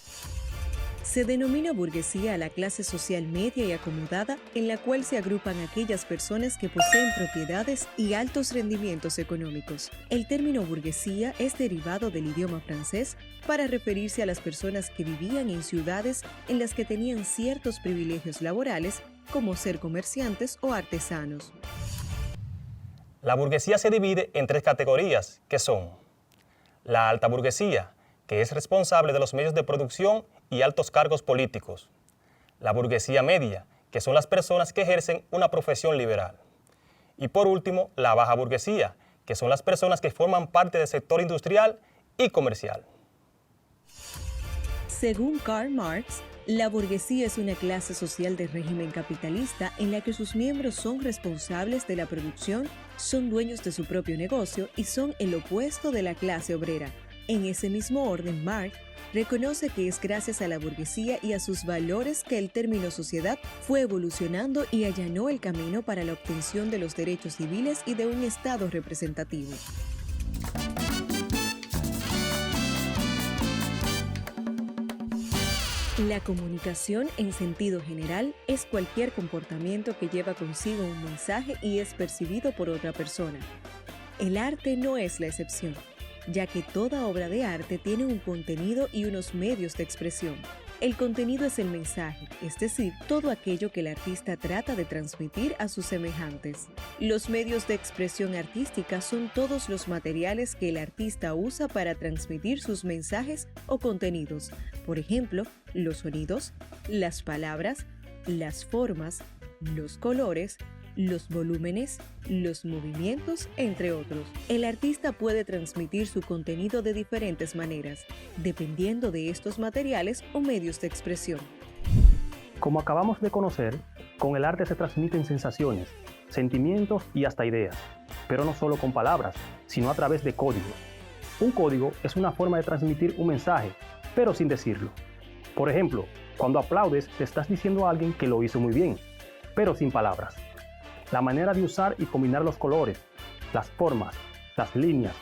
Se denomina burguesía a la clase social media y acomodada en la cual se agrupan aquellas personas que poseen propiedades y altos rendimientos económicos. El término burguesía es derivado del idioma francés para referirse a las personas que vivían en ciudades en las que tenían ciertos privilegios laborales, como ser comerciantes o artesanos. La burguesía se divide en tres categorías, que son la alta burguesía, que es responsable de los medios de producción y altos cargos políticos; la burguesía media, que son las personas que ejercen una profesión liberal; Y por último, la baja burguesía, que son las personas que forman parte del sector industrial y comercial. Según Karl Marx, la burguesía es una clase social del régimen capitalista en la que sus miembros son responsables de la producción, son dueños de su propio negocio y son el opuesto de la clase obrera. En ese mismo orden, Marx reconoce que es gracias a la burguesía y a sus valores que el término sociedad fue evolucionando y allanó el camino para la obtención de los derechos civiles y de un Estado representativo. La comunicación en sentido general es cualquier comportamiento que lleva consigo un mensaje y es percibido por otra persona. El arte no es la excepción, ya que toda obra de arte tiene un contenido y unos medios de expresión. El contenido es el mensaje, es decir, todo aquello que el artista trata de transmitir a sus semejantes. Los medios de expresión artística son todos los materiales que el artista usa para transmitir sus mensajes o contenidos. Por ejemplo, los sonidos, las palabras, las formas, los colores, los volúmenes, los movimientos, entre otros. El artista puede transmitir su contenido de diferentes maneras, dependiendo de estos materiales o medios de expresión. Como acabamos de conocer, con el arte se transmiten sensaciones, sentimientos y hasta ideas, pero no solo con palabras, sino a través de códigos. Un código es una forma de transmitir un mensaje, pero sin decirlo. Por ejemplo, cuando aplaudes, le estás diciendo a alguien que lo hizo muy bien, pero sin palabras. La manera de usar y combinar los colores, las formas, las líneas,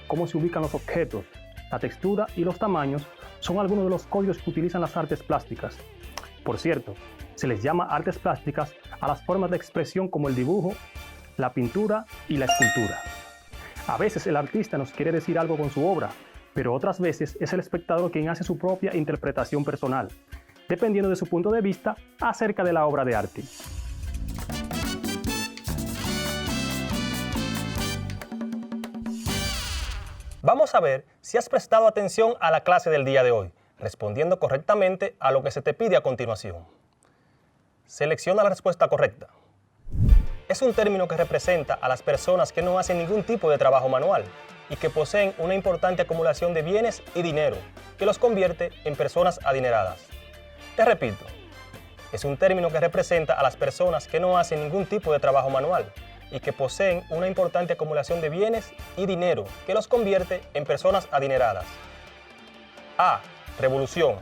cómo se ubican los objetos, la textura y los tamaños son algunos de los códigos que utilizan las artes plásticas. Por cierto, se les llama artes plásticas a las formas de expresión como el dibujo, la pintura y la escultura. A veces el artista nos quiere decir algo con su obra, pero otras veces es el espectador quien hace su propia interpretación personal, dependiendo de su punto de vista acerca de la obra de arte. Vamos a ver si has prestado atención a la clase del día de hoy, respondiendo correctamente a lo que se te pide a continuación. Selecciona la respuesta correcta. Es un término que representa a las personas que no hacen ningún tipo de trabajo manual y que poseen una importante acumulación de bienes y dinero que los convierte en personas adineradas. Te repito, es un término que representa a las personas que no hacen ningún tipo de trabajo manual y que poseen una importante acumulación de bienes y dinero que los convierte en personas adineradas. A. Revolución.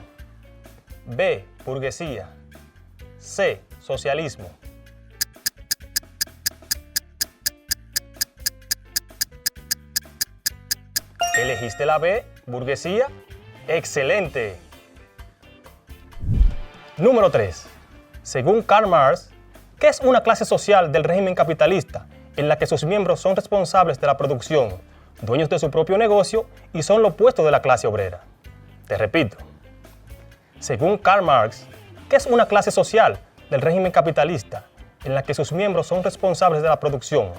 B. Burguesía. C. Socialismo. ¿Elegiste la B, burguesía? ¡Excelente! Número 3. Según Karl Marx, ¿qué es una clase social del régimen capitalista en la que sus miembros son responsables de la producción, dueños de su propio negocio y son lo opuesto de la clase obrera? Te repito. Según Karl Marx, ¿qué es una clase social del régimen capitalista en la que sus miembros son responsables de la producción,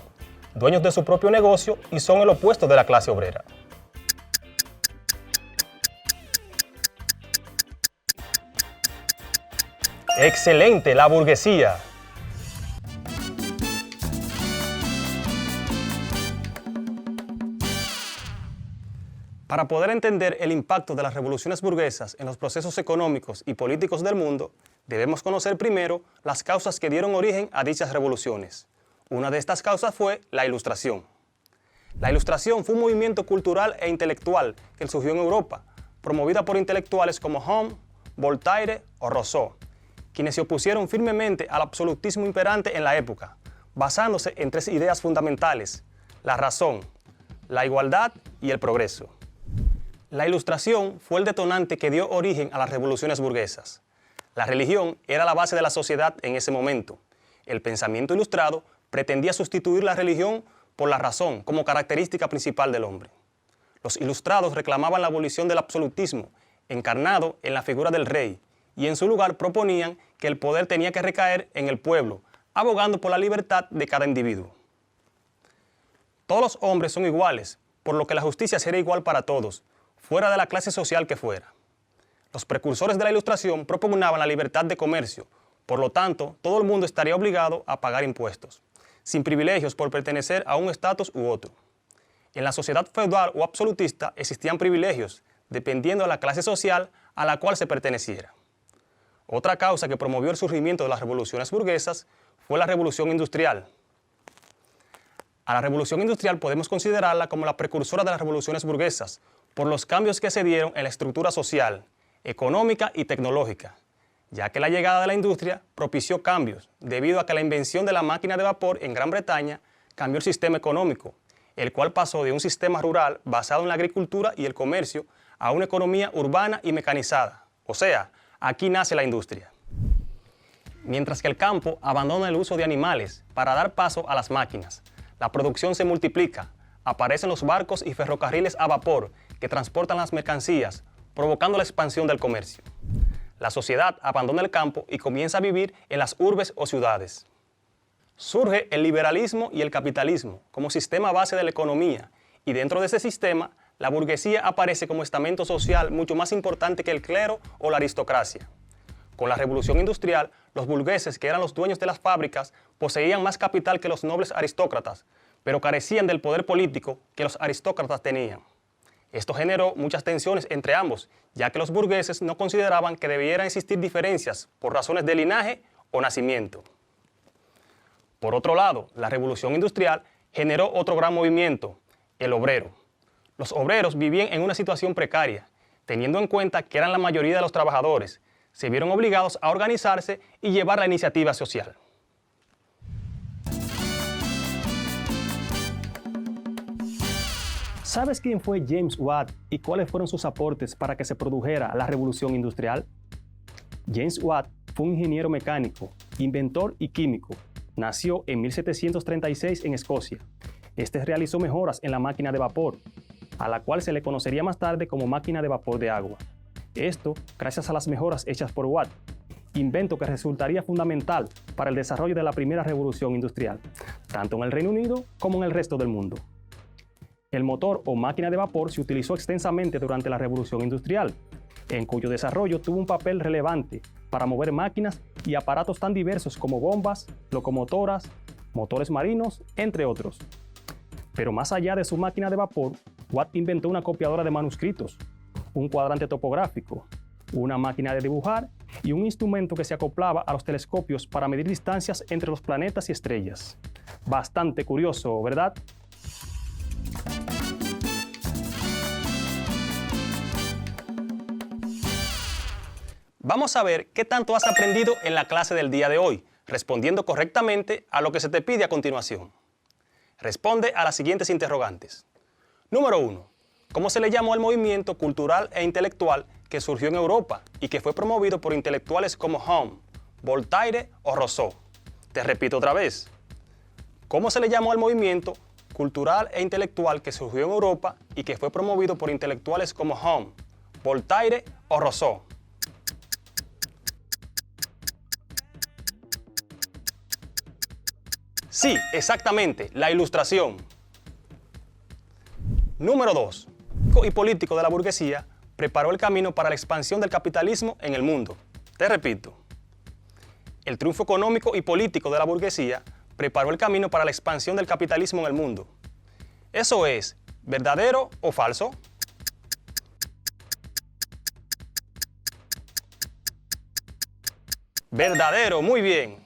dueños de su propio negocio y son el opuesto de la clase obrera? ¡Excelente! La burguesía. Para poder entender el impacto de las revoluciones burguesas en los procesos económicos y políticos del mundo, debemos conocer primero las causas que dieron origen a dichas revoluciones. Una de estas causas fue la Ilustración. La Ilustración fue un movimiento cultural e intelectual que surgió en Europa, promovida por intelectuales como Hume, Voltaire o Rousseau, quienes se opusieron firmemente al absolutismo imperante en la época, basándose en tres ideas fundamentales: la razón, la igualdad y el progreso. La Ilustración fue el detonante que dio origen a las revoluciones burguesas. La religión era la base de la sociedad en ese momento. El pensamiento ilustrado pretendía sustituir la religión por la razón como característica principal del hombre. Los ilustrados reclamaban la abolición del absolutismo, encarnado en la figura del rey, y en su lugar proponían que el poder tenía que recaer en el pueblo, abogando por la libertad de cada individuo. Todos los hombres son iguales, por lo que la justicia será igual para todos, fuera de la clase social que fuera. Los precursores de la Ilustración propugnaban la libertad de comercio, por lo tanto, todo el mundo estaría obligado a pagar impuestos. sin privilegios por pertenecer a un estatus u otro. En la sociedad feudal o absolutista existían privilegios, dependiendo de la clase social a la cual se perteneciera. Otra causa que promovió el surgimiento de las revoluciones burguesas fue la Revolución Industrial. A la Revolución Industrial podemos considerarla como la precursora de las revoluciones burguesas, por los cambios que se dieron en la estructura social, económica y tecnológica, ya que la llegada de la industria propició cambios debido a que la invención de la máquina de vapor en Gran Bretaña cambió el sistema económico, el cual pasó de un sistema rural basado en la agricultura y el comercio a una economía urbana y mecanizada. O sea, aquí nace la industria. Mientras que el campo abandona el uso de animales para dar paso a las máquinas, la producción se multiplica, aparecen los barcos y ferrocarriles a vapor que transportan las mercancías, provocando la expansión del comercio. La sociedad abandona el campo y comienza a vivir en las urbes o ciudades. Surge el liberalismo y el capitalismo como sistema base de la economía, y dentro de ese sistema, la burguesía aparece como estamento social mucho más importante que el clero o la aristocracia. Con la revolución industrial, los burgueses, que eran los dueños de las fábricas, poseían más capital que los nobles aristócratas, pero carecían del poder político que los aristócratas tenían. Esto generó muchas tensiones entre ambos, ya que los burgueses no consideraban que debieran existir diferencias por razones de linaje o nacimiento. Por otro lado, la revolución industrial generó otro gran movimiento, el obrero. Los obreros vivían en una situación precaria, teniendo en cuenta que eran la mayoría de los trabajadores, se vieron obligados a organizarse y llevar la iniciativa social. ¿Sabes quién fue James Watt y cuáles fueron sus aportes para que se produjera la revolución industrial? James Watt fue un ingeniero mecánico, inventor y químico. Nació en 1736 en Escocia. Este realizó mejoras en la máquina de vapor, a la cual se le conocería más tarde como máquina de vapor de agua. Esto gracias a las mejoras hechas por Watt, invento que resultaría fundamental para el desarrollo de la primera revolución industrial, tanto en el Reino Unido como en el resto del mundo. El motor o máquina de vapor se utilizó extensamente durante la Revolución Industrial, en cuyo desarrollo tuvo un papel relevante para mover máquinas y aparatos tan diversos como bombas, locomotoras, motores marinos, entre otros. Pero más allá de su máquina de vapor, Watt inventó una copiadora de manuscritos, un cuadrante topográfico, una máquina de dibujar y un instrumento que se acoplaba a los telescopios para medir distancias entre los planetas y estrellas. Bastante curioso, ¿verdad? Vamos a ver qué tanto has aprendido en la clase del día de hoy, respondiendo correctamente a lo que se te pide a continuación. Responde a las siguientes interrogantes. Número 1. ¿Cómo se le llamó al movimiento cultural e intelectual que surgió en Europa y que fue promovido por intelectuales como Hume, Voltaire o Rousseau? Te repito otra vez. ¿Cómo se le llamó al movimiento cultural e intelectual que surgió en Europa y que fue promovido por intelectuales como Hume, Voltaire o Rousseau? Sí, exactamente, la Ilustración. Número 2. Y político de la burguesía preparó el camino para la expansión del capitalismo en el mundo. Te repito. El triunfo económico y político de la burguesía preparó el camino para la expansión del capitalismo en el mundo. ¿Eso es verdadero o falso? Verdadero, muy bien.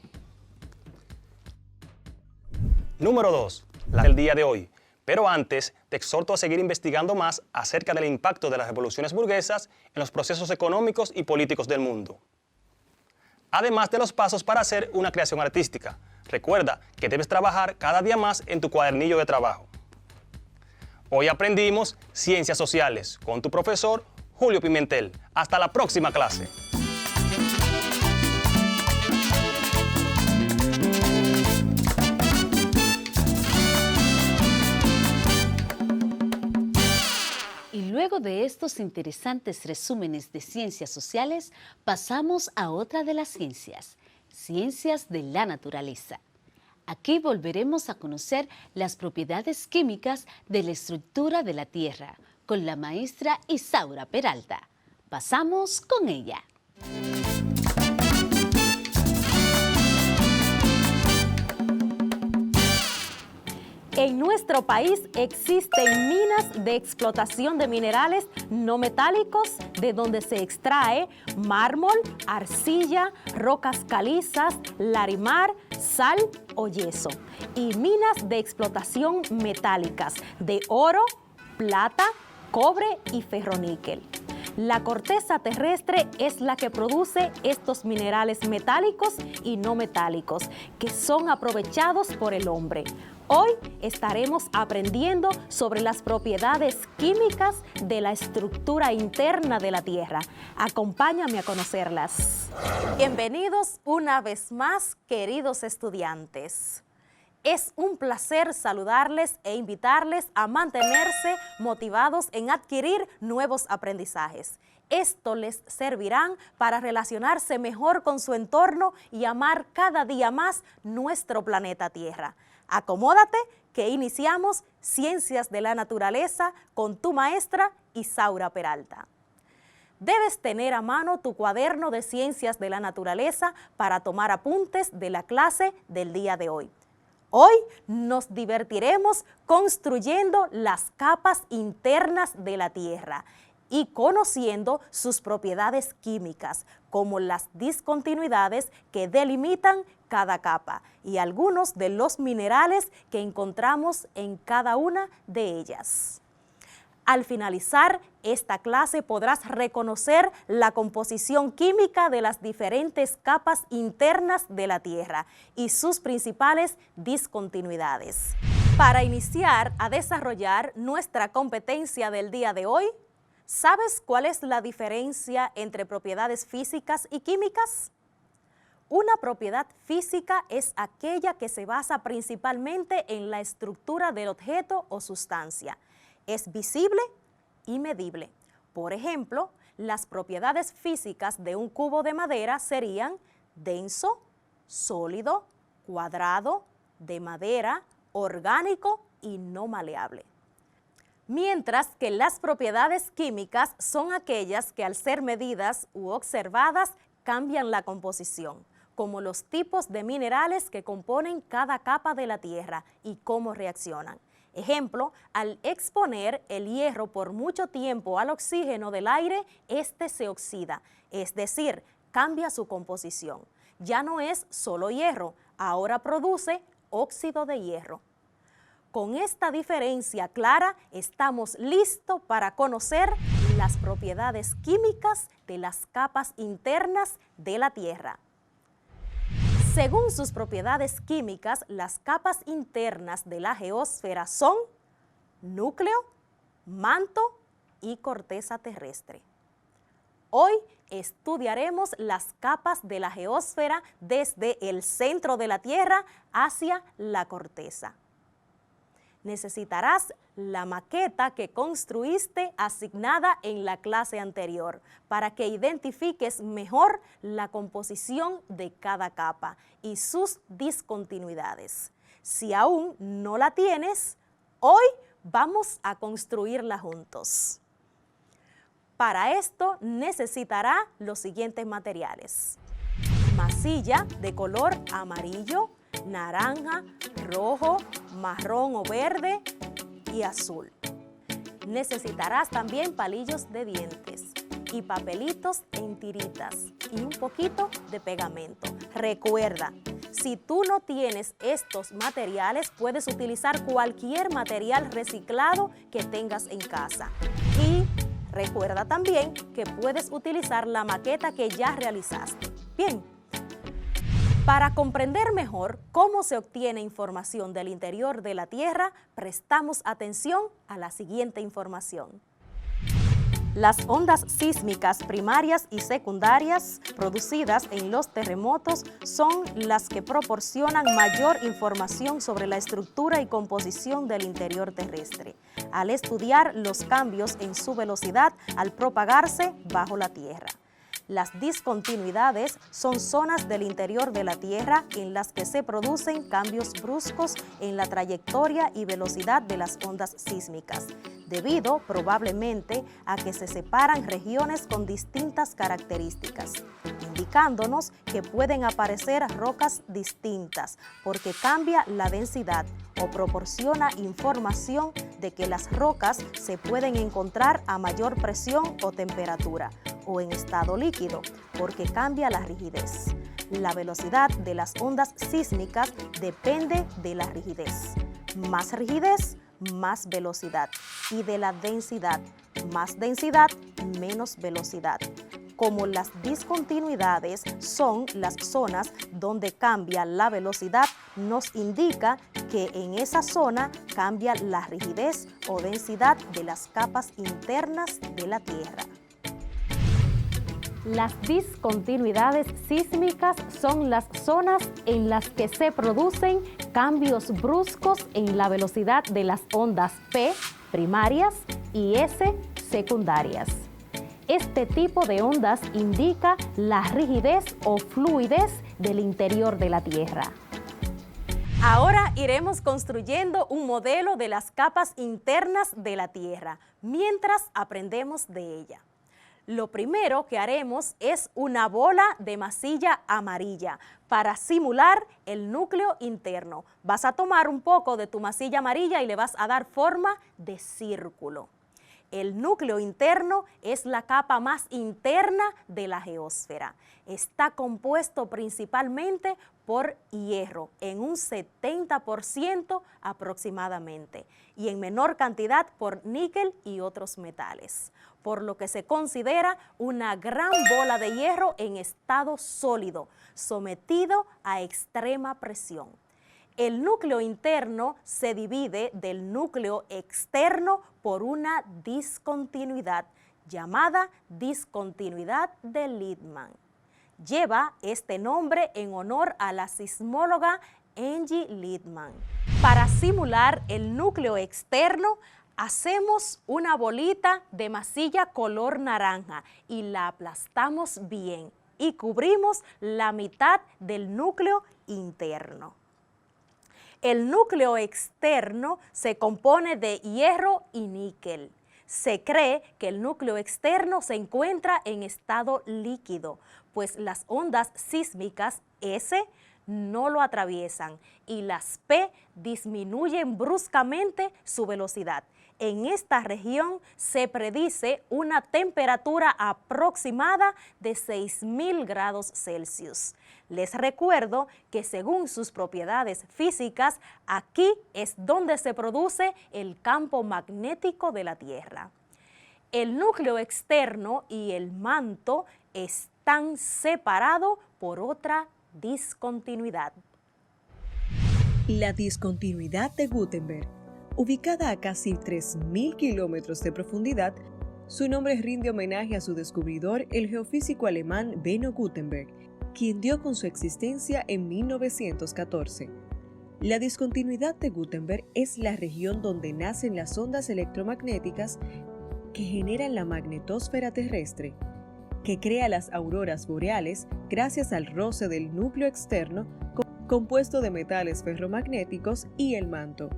Número 2, la del día de hoy. Pero antes, te exhorto a seguir investigando más acerca del impacto de las revoluciones burguesas en los procesos económicos y políticos del mundo. Además de los pasos para hacer una creación artística, recuerda que debes trabajar cada día más en tu cuadernillo de trabajo. Hoy aprendimos Ciencias Sociales con tu profesor Julio Pimentel. Hasta la próxima clase. Y luego de estos interesantes resúmenes de ciencias sociales, pasamos a otra de las ciencias, ciencias de la naturaleza. Aquí volveremos a conocer las propiedades químicas de la estructura de la Tierra con la maestra Isaura Peralta. Pasamos con ella. En nuestro país existen minas de explotación de minerales no metálicos de donde se extrae mármol, arcilla, rocas calizas, larimar, sal o yeso. Y minas de explotación metálicas de oro, plata, cobre y ferroníquel. La corteza terrestre es la que produce estos minerales metálicos y no metálicos que son aprovechados por el hombre. Hoy estaremos aprendiendo sobre las propiedades químicas de la estructura interna de la Tierra. Acompáñame a conocerlas. Bienvenidos una vez más, queridos estudiantes. Es un placer saludarles e invitarles a mantenerse motivados en adquirir nuevos aprendizajes. Esto les servirán para relacionarse mejor con su entorno y amar cada día más nuestro planeta Tierra. Acomódate que iniciamos Ciencias de la Naturaleza con tu maestra Isaura Peralta. Debes tener a mano tu cuaderno de Ciencias de la Naturaleza para tomar apuntes de la clase del día de hoy. Hoy nos divertiremos construyendo las capas internas de la Tierra y conociendo sus propiedades químicas, como las discontinuidades que delimitan cada capa y algunos de los minerales que encontramos en cada una de ellas. Al finalizar esta clase podrás reconocer la composición química de las diferentes capas internas de la Tierra y sus principales discontinuidades. Para iniciar a desarrollar nuestra competencia del día de hoy, ¿sabes cuál es la diferencia entre propiedades físicas y químicas? Una propiedad física es aquella que se basa principalmente en la estructura del objeto o sustancia. Es visible y medible. Por ejemplo, las propiedades físicas de un cubo de madera serían denso, sólido, cuadrado, de madera, orgánico y no maleable. Mientras que las propiedades químicas son aquellas que al ser medidas u observadas cambian la composición, como los tipos de minerales que componen cada capa de la Tierra y cómo reaccionan. Ejemplo, al exponer el hierro por mucho tiempo al oxígeno del aire, este se oxida, es decir, cambia su composición. Ya no es solo hierro, ahora produce óxido de hierro. Con esta diferencia clara, estamos listos para conocer las propiedades químicas de las capas internas de la Tierra. Según sus propiedades químicas, las capas internas de la geósfera son núcleo, manto y corteza terrestre. Hoy estudiaremos las capas de la geósfera desde el centro de la Tierra hacia la corteza. Necesitarás la maqueta que construiste asignada en la clase anterior para que identifiques mejor la composición de cada capa y sus discontinuidades. Si aún no la tienes, hoy vamos a construirla juntos. Para esto necesitará los siguientes materiales: masilla de color amarillo, naranja, rojo, marrón o verde y azul. Necesitarás también palillos de dientes y papelitos en tiritas y un poquito de pegamento. Recuerda, si tú no tienes estos materiales, puedes utilizar cualquier material reciclado que tengas en casa. Y recuerda también que puedes utilizar la maqueta que ya realizaste. Bien. Para comprender mejor cómo se obtiene información del interior de la Tierra, prestamos atención a la siguiente información. Las ondas sísmicas primarias y secundarias producidas en los terremotos son las que proporcionan mayor información sobre la estructura y composición del interior terrestre, al estudiar los cambios en su velocidad al propagarse bajo la Tierra. Las discontinuidades son zonas del interior de la Tierra en las que se producen cambios bruscos en la trayectoria y velocidad de las ondas sísmicas. debido probablemente a que se separan regiones con distintas características, indicándonos que pueden aparecer rocas distintas porque cambia la densidad o proporciona información de que las rocas se pueden encontrar a mayor presión o temperatura o en estado líquido porque cambia la rigidez. La velocidad de las ondas sísmicas depende de la rigidez. Más rigidez, más velocidad. Y de la densidad, más densidad, menos velocidad. Como las discontinuidades son las zonas donde cambia la velocidad, nos indica que en esa zona cambia la rigidez o densidad de las capas internas de la Tierra. Las discontinuidades sísmicas son las zonas en las que se producen cambios bruscos en la velocidad de las ondas P primarias y S secundarias. Este tipo de ondas indica la rigidez o fluidez del interior de la Tierra. Ahora iremos construyendo un modelo de las capas internas de la Tierra mientras aprendemos de ella. Lo primero que haremos es una bola de masilla amarilla para simular el núcleo interno. Vas a tomar un poco de tu masilla amarilla y le vas a dar forma de círculo. El núcleo interno es la capa más interna de la geósfera. Está compuesto principalmente por hierro, en un 70% aproximadamente, y en menor cantidad por níquel y otros metales, por lo que se considera una gran bola de hierro en estado sólido, sometido a extrema presión. El núcleo interno se divide del núcleo externo por una discontinuidad llamada discontinuidad de Littmann. Lleva este nombre en honor a la sismóloga Angie Littmann. Para simular el núcleo externo, hacemos una bolita de masilla color naranja y la aplastamos bien y cubrimos la mitad del núcleo interno. El núcleo externo se compone de hierro y níquel. Se cree que el núcleo externo se encuentra en estado líquido, pues las ondas sísmicas S no lo atraviesan y las P disminuyen bruscamente su velocidad. En esta región se predice una temperatura aproximada de 6.000 grados Celsius. Les recuerdo que según sus propiedades físicas, aquí es donde se produce el campo magnético de la Tierra. El núcleo externo y el manto están separados por otra discontinuidad. La discontinuidad de Gutenberg, ubicada a casi 3.000 kilómetros de profundidad, su nombre rinde homenaje a su descubridor, el geofísico alemán Benno Gutenberg, quien dio con su existencia en 1914. La discontinuidad de Gutenberg es la región donde nacen las ondas electromagnéticas que generan la magnetosfera terrestre, que crea las auroras boreales gracias al roce del núcleo externo compuesto de metales ferromagnéticos y el manto.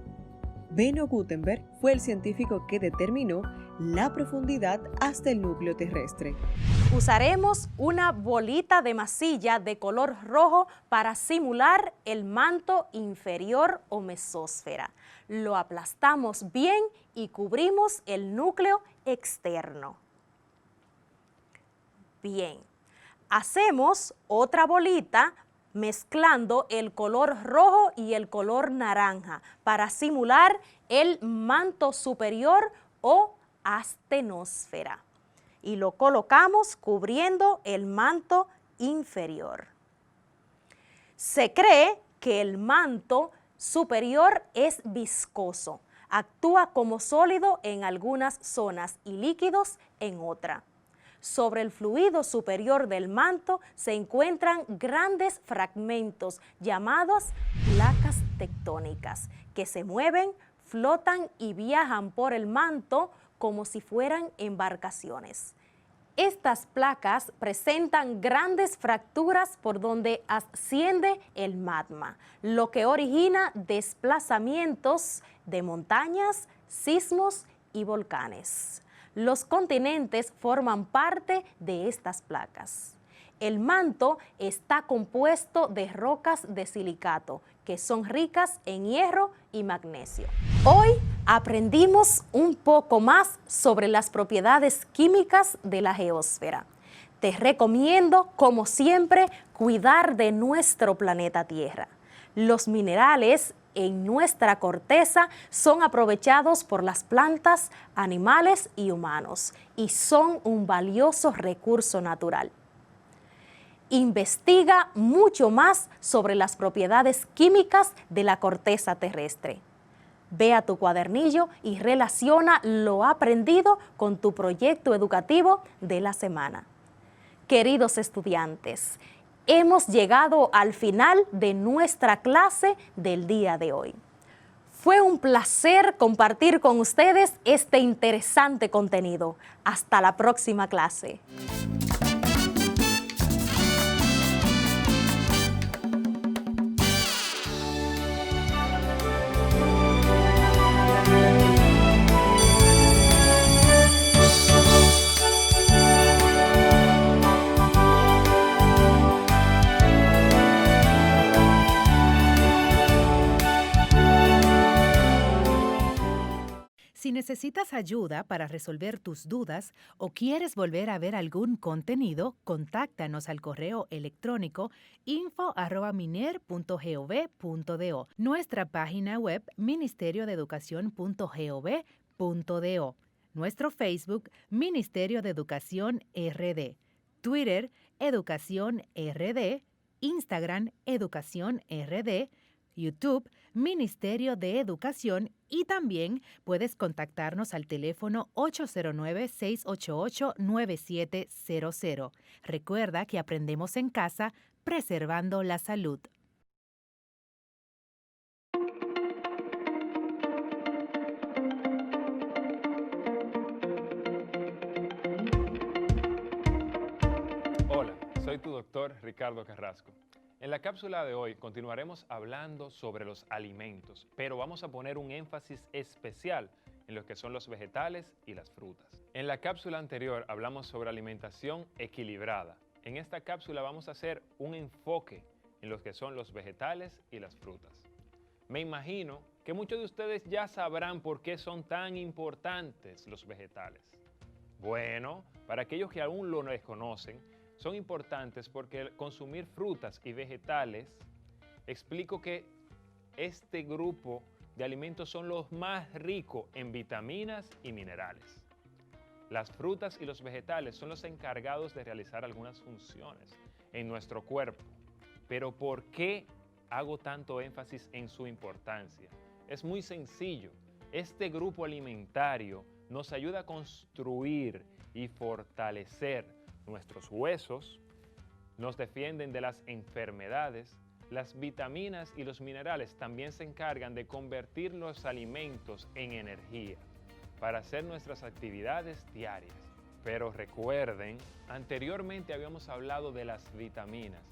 Benno Gutenberg fue el científico que determinó la profundidad hasta el núcleo terrestre. Usaremos una bolita de masilla de color rojo para simular el manto inferior o mesósfera. Lo aplastamos bien y cubrimos el núcleo externo. Bien, hacemos otra bolita mezclando el color rojo y el color naranja para simular el manto superior o astenosfera. Y lo colocamos cubriendo el manto inferior. Se cree que el manto superior es viscoso, actúa como sólido en algunas zonas y líquidos en otra. Sobre el fluido superior del manto se encuentran grandes fragmentos llamados placas tectónicas que se mueven, flotan y viajan por el manto como si fueran embarcaciones. Estas placas presentan grandes fracturas por donde asciende el magma, lo que origina desplazamientos de montañas, sismos y volcanes. Los continentes forman parte de estas placas. El manto está compuesto de rocas de silicato, que son ricas en hierro y magnesio. Hoy aprendimos un poco más sobre las propiedades químicas de la geósfera. Te recomiendo, como siempre, cuidar de nuestro planeta Tierra. Los minerales en nuestra corteza son aprovechados por las plantas, animales y humanos y son un valioso recurso natural. Investiga mucho más sobre las propiedades químicas de la corteza terrestre. Ve a tu cuadernillo y relaciona lo aprendido con tu proyecto educativo de la semana. Queridos estudiantes, hemos llegado al final de nuestra clase del día de hoy. Fue un placer compartir con ustedes este interesante contenido. Hasta la próxima clase. Si necesitas ayuda para resolver tus dudas o quieres volver a ver algún contenido, contáctanos al correo electrónico info@miner.gov.do, nuestra página web ministeriodeeducacion.gov.do, nuestro Facebook Ministerio de Educación RD, Twitter Educación RD, Instagram Educación RD, YouTube, Ministerio de Educación, y también puedes contactarnos al teléfono 809-688-9700. Recuerda que aprendemos en casa, preservando la salud. Hola, soy tu doctor Ricardo Carrasco. En la cápsula de hoy continuaremos hablando sobre los alimentos, pero vamos a poner un énfasis especial en lo que son los vegetales y las frutas. En la cápsula anterior hablamos sobre alimentación equilibrada. En esta cápsula vamos a hacer un enfoque en lo que son los vegetales y las frutas. Me imagino que muchos de ustedes ya sabrán por qué son tan importantes los vegetales. Bueno, para aquellos que aún lo desconocen, son importantes porque consumir frutas y vegetales, explico que este grupo de alimentos son los más ricos en vitaminas y minerales. Las frutas y los vegetales son los encargados de realizar algunas funciones en nuestro cuerpo. Pero ¿por qué hago tanto énfasis en su importancia? Es muy sencillo. Este grupo alimentario nos ayuda a construir y fortalecer nuestros huesos, nos defienden de las enfermedades. Las vitaminas y los minerales también se encargan de convertir los alimentos en energía para hacer nuestras actividades diarias. Pero recuerden, anteriormente habíamos hablado de las vitaminas,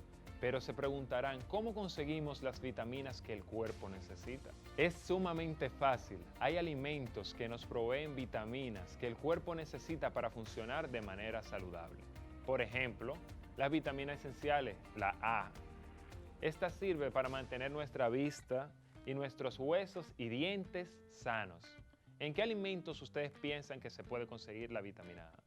pero se preguntarán, ¿cómo conseguimos las vitaminas que el cuerpo necesita? Es sumamente fácil. Hay alimentos que nos proveen vitaminas que el cuerpo necesita para funcionar de manera saludable. Por ejemplo, las vitaminas esenciales, la A. Esta sirve para mantener nuestra vista y nuestros huesos y dientes sanos. ¿En qué alimentos ustedes piensan que se puede conseguir la vitamina A?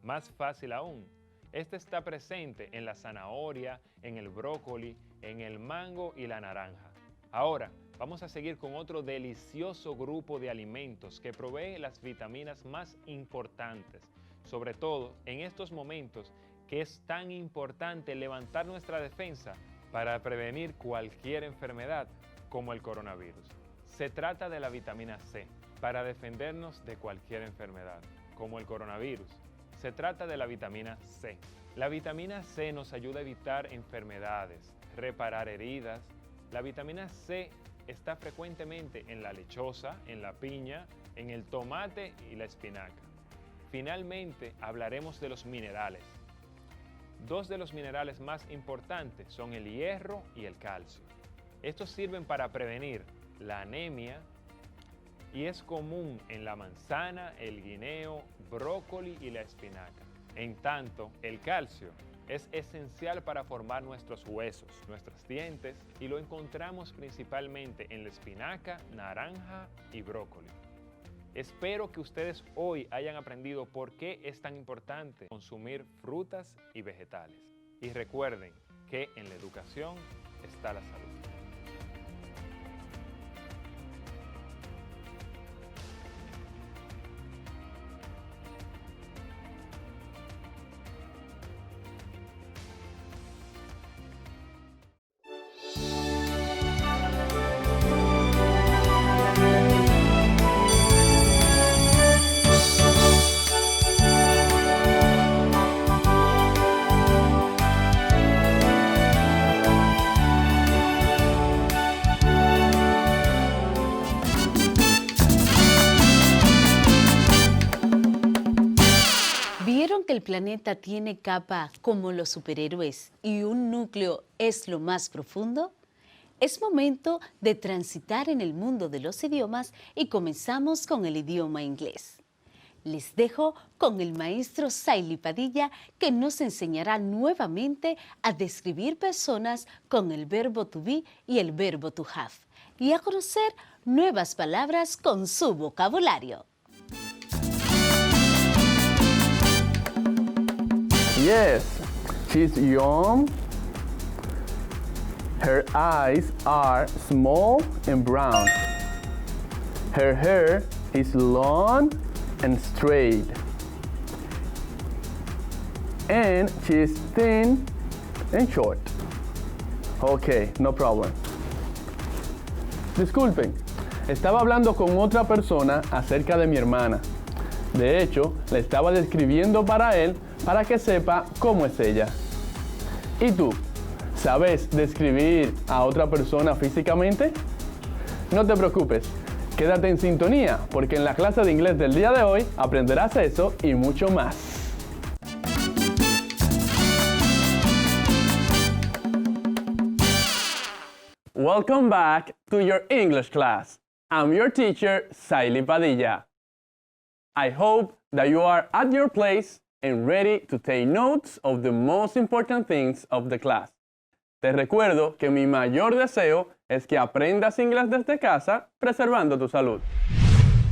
Más fácil aún, esta está presente en la zanahoria, en el brócoli, en el mango y la naranja. Ahora, vamos a seguir con otro delicioso grupo de alimentos que provee las vitaminas más importantes, sobre todo en estos momentos que es tan importante levantar nuestra defensa para prevenir cualquier enfermedad como el coronavirus. Se trata de la vitamina C para defendernos de cualquier enfermedad como el coronavirus. Se trata de la vitamina C. La vitamina C nos ayuda a evitar enfermedades, reparar heridas. La vitamina C está frecuentemente en la lechosa, en la piña, en el tomate y la espinaca. Finalmente, hablaremos de los minerales. Dos de los minerales más importantes son el hierro y el calcio. Estos sirven para prevenir la anemia y es común en la manzana, el guineo, brócoli y la espinaca. En tanto, el calcio es esencial para formar nuestros huesos, nuestros dientes, y lo encontramos principalmente en la espinaca, naranja y brócoli. Espero que ustedes hoy hayan aprendido por qué es tan importante consumir frutas y vegetales. Y recuerden que en la educación está la salud. ¿Vieron que el planeta tiene capa como los superhéroes y un núcleo es lo más profundo? Es momento de transitar en el mundo de los idiomas y comenzamos con el idioma inglés. Les dejo con el maestro Saily Padilla, que nos enseñará nuevamente a describir personas con el verbo to be y el verbo to have, y a conocer nuevas palabras con su vocabulario. Yes, she's young. Her eyes are small and brown. Her hair is long and straight. And she's thin and short. Okay, no problem. Disculpen, estaba hablando con otra persona acerca de mi hermana. De hecho, le estaba describiendo para él para que sepa cómo es ella. ¿Y tú? ¿Sabes describir a otra persona físicamente? No te preocupes, quédate en sintonía, porque en la clase de inglés del día de hoy aprenderás eso y mucho más. Welcome back to your English class. I'm your teacher, Saily Padilla. I hope that you are at your place and ready to take notes of the most important things of the class. Te recuerdo que mi mayor deseo es que aprendas inglés desde casa, preservando tu salud.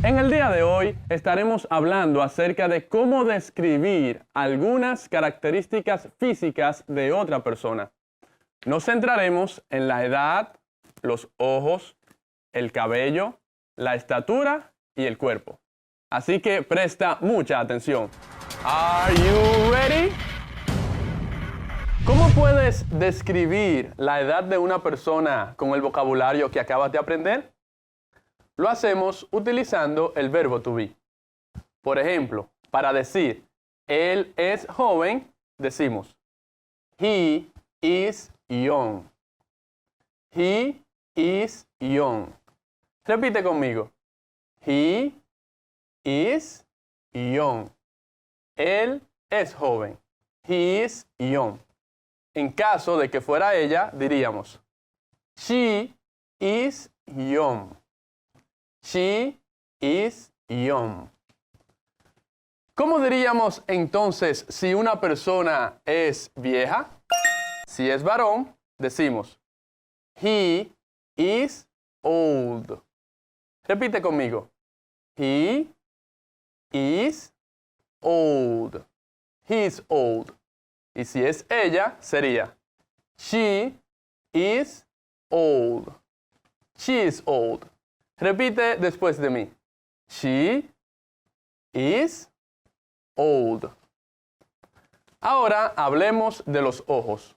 En el día de hoy estaremos hablando acerca de cómo describir algunas características físicas de otra persona. Nos centraremos en la edad, los ojos, el cabello, la estatura y el cuerpo. Así que presta mucha atención. Are you ready? ¿Cómo puedes describir la edad de una persona con el vocabulario que acabas de aprender? Lo hacemos utilizando el verbo to be. Por ejemplo, para decir él es joven, decimos he is young. He is young. Repite conmigo. He is young. Él es joven. He is young. En caso de que fuera ella, diríamos she is young. She is young. ¿Cómo diríamos entonces si una persona es vieja? Si es varón, decimos he is old. Repite conmigo. He is old. He is old. Y si es ella, sería she is old. She is old. Repite después de mí. She is old. Ahora hablemos de los ojos.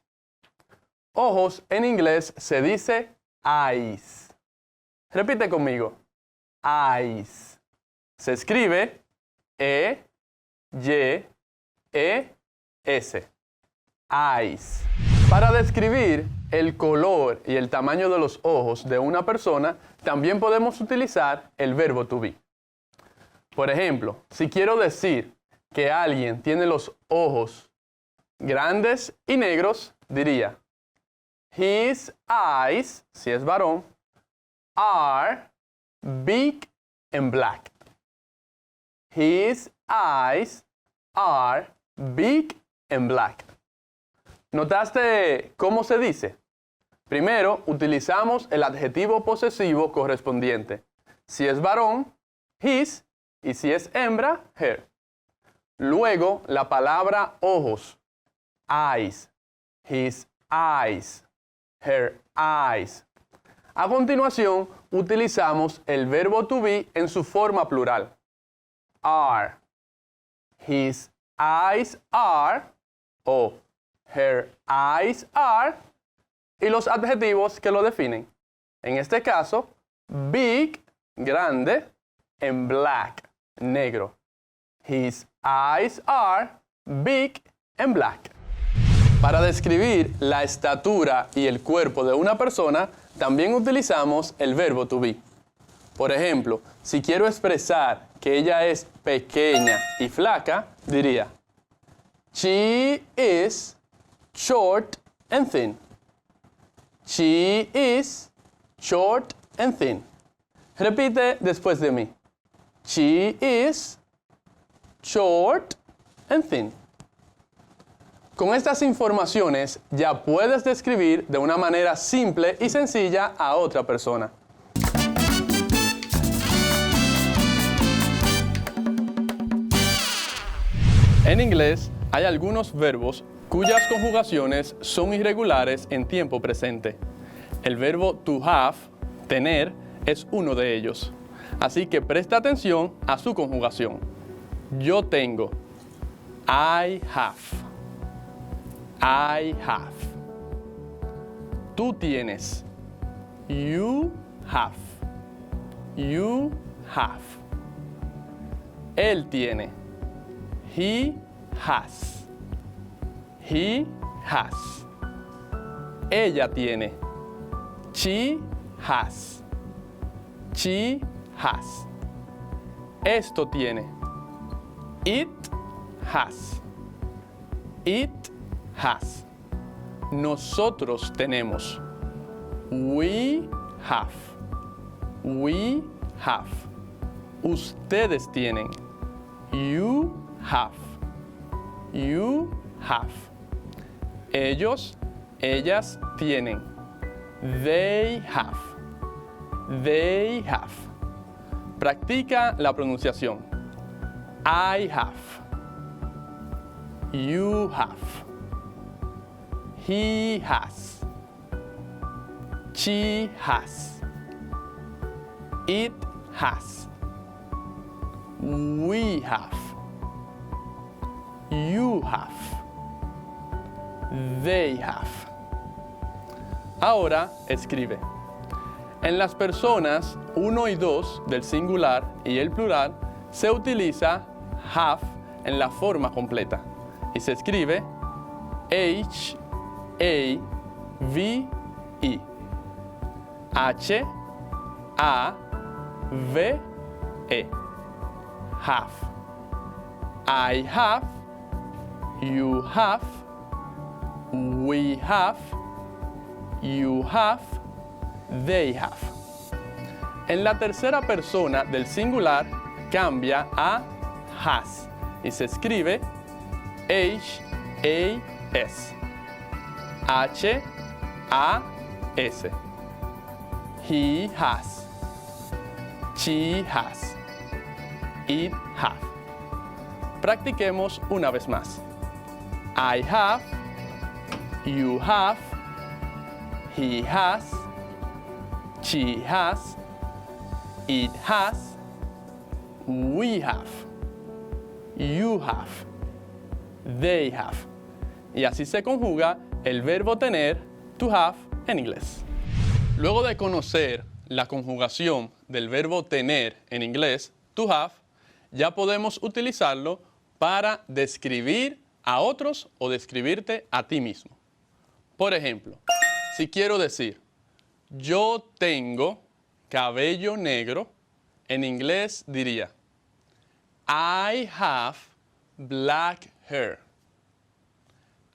Ojos en inglés se dice eyes. Repite conmigo. Eyes. Se escribe E-Y-E-S. Eyes. Para describir el color y el tamaño de los ojos de una persona, también podemos utilizar el verbo to be. Por ejemplo, si quiero decir que alguien tiene los ojos grandes y negros, diría his eyes, si es varón, are big and black. His eyes are big and black. ¿Notaste cómo se dice? Primero, utilizamos el adjetivo posesivo correspondiente. Si es varón, his, y si es hembra, her. Luego, la palabra ojos, eyes, his eyes, her eyes. A continuación, utilizamos el verbo to be en su forma plural. Are. His eyes are, o her eyes are, y los adjetivos que lo definen. En este caso, big, grande, and black, negro. His eyes are big and black. Para describir la estatura y el cuerpo de una persona, también utilizamos el verbo to be. Por ejemplo, si quiero expresar que ella es pequeña y flaca, diría, she is short and thin. She is short and thin. Repite después de mí. She is short and thin. Con estas informaciones ya puedes describir de una manera simple y sencilla a otra persona. En inglés hay algunos verbos cuyas conjugaciones son irregulares en tiempo presente. El verbo to have, tener, es uno de ellos. Así que presta atención a su conjugación. Yo tengo. I have. I have. Tú tienes. You have. You have. Él tiene. He has. He has. Ella tiene. She has. She has. Esto tiene. It has. It has. Nosotros tenemos. We have. We have. Ustedes tienen. You have. You have. Ellos, ellas tienen. They have. They have. Practica la pronunciación. I have. You have. He has. She has. It has. We have. You have. They have. Ahora escribe. En las personas 1 y 2 del singular y el plural se utiliza have en la forma completa y se escribe H, A, V, E. H, A, V, E. Have. I have. You have. We have. You have. They have. En la tercera persona del singular cambia a has y se escribe H-A-S. H-A-S. He has. She has. It have. Practiquemos una vez más. I have. You have. He has. She has. It has. We have. You have. They have. Y así se conjuga el verbo tener, to have, en inglés. Luego de conocer la conjugación del verbo tener en inglés, to have, ya podemos utilizarlo para describir a otros o describirte a ti mismo. Por ejemplo, si quiero decir, yo tengo cabello negro, en inglés diría, I have black hair.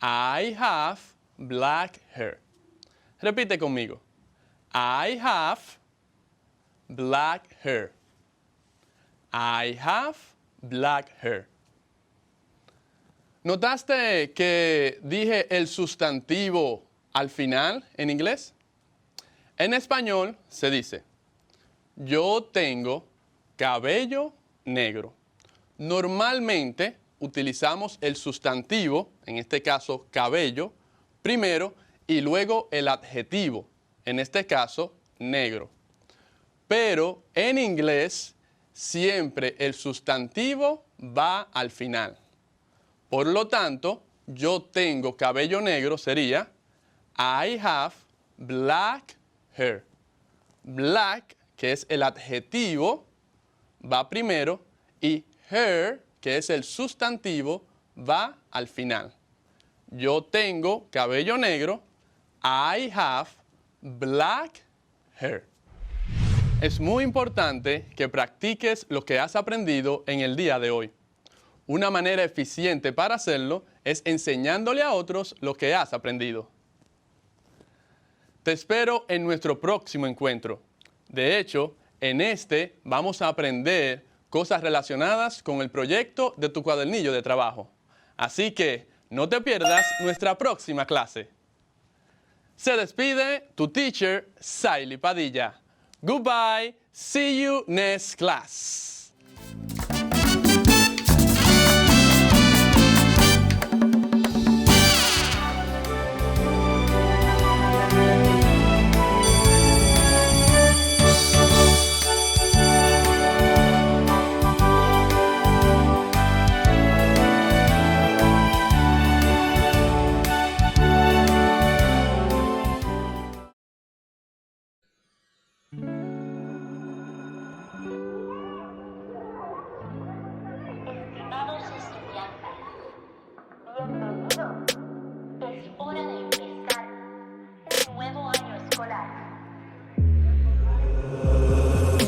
I have black hair. Repite conmigo. I have black hair. I have black hair. ¿Notaste que dije el sustantivo al final en inglés? En español se dice, yo tengo cabello negro. Normalmente utilizamos el sustantivo, en este caso cabello, primero y luego el adjetivo, en este caso negro. Pero en inglés siempre el sustantivo va al final. Por lo tanto, yo tengo cabello negro sería I have black hair. Black, que es el adjetivo, va primero y hair, que es el sustantivo, va al final. Yo tengo cabello negro. I have black hair. Es muy importante que practiques lo que has aprendido en el día de hoy. Una manera eficiente para hacerlo es enseñándole a otros lo que has aprendido. Te espero en nuestro próximo encuentro. De hecho, en este vamos a aprender cosas relacionadas con el proyecto de tu cuadernillo de trabajo. Así que no te pierdas nuestra próxima clase. Se despide tu teacher, Saily Padilla. Goodbye. See you next class.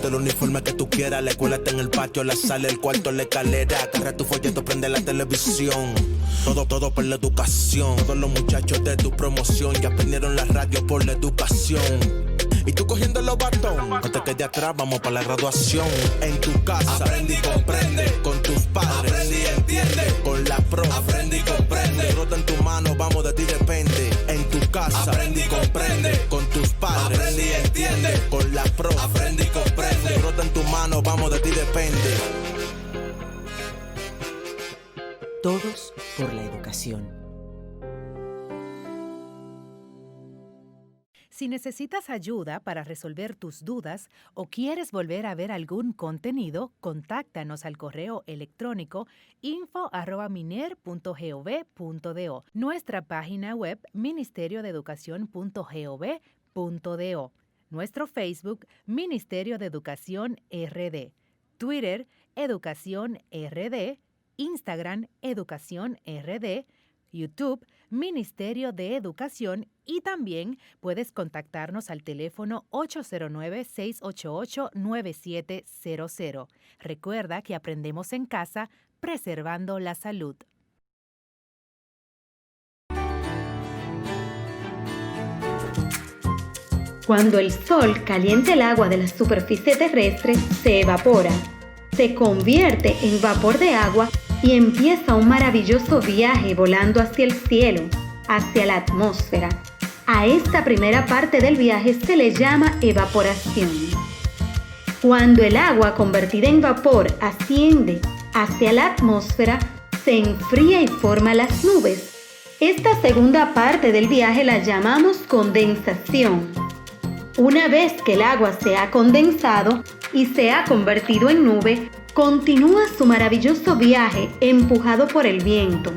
El uniforme que tú quieras, la escuela está en el patio, la sala, el cuarto, la escalera. Agarra tu folleto, prende la televisión. Todo por la educación. Todos los muchachos de tu promoción ya aprendieron la radio por la educación. Y tú cogiendo los bastones, no te quedes atrás, vamos para la graduación. En tu casa, aprende y comprende. Con tus padres, aprende y entiende. Con la pro, aprende y comprende. Rota en tu mano, vamos, de ti depende. En tu casa, aprende y comprende. Con tus padres, aprende y entiende. Con la pro, aprende y comprende. Rota en tu mano, vamos, de ti depende. Todos por la educación. Si necesitas ayuda para resolver tus dudas o quieres volver a ver algún contenido, contáctanos al correo electrónico info@miner.gov.do, nuestra página web ministeriodeeducacion.gov.do, nuestro Facebook Ministerio de Educación RD, Twitter Educación RD, Instagram Educación RD, YouTube Ministerio de Educación, y también puedes contactarnos al teléfono 809-688-9700. Recuerda que aprendemos en casa, preservando la salud. Cuando el sol calienta el agua de la superficie terrestre, se evapora, se convierte en vapor de agua y empieza un maravilloso viaje volando hacia el cielo, hacia la atmósfera. A esta primera parte del viaje se le llama evaporación. Cuando el agua convertida en vapor asciende hacia la atmósfera, se enfría y forma las nubes. Esta segunda parte del viaje la llamamos condensación. Una vez que el agua se ha condensado y se ha convertido en nube, continúa su maravilloso viaje empujado por el viento,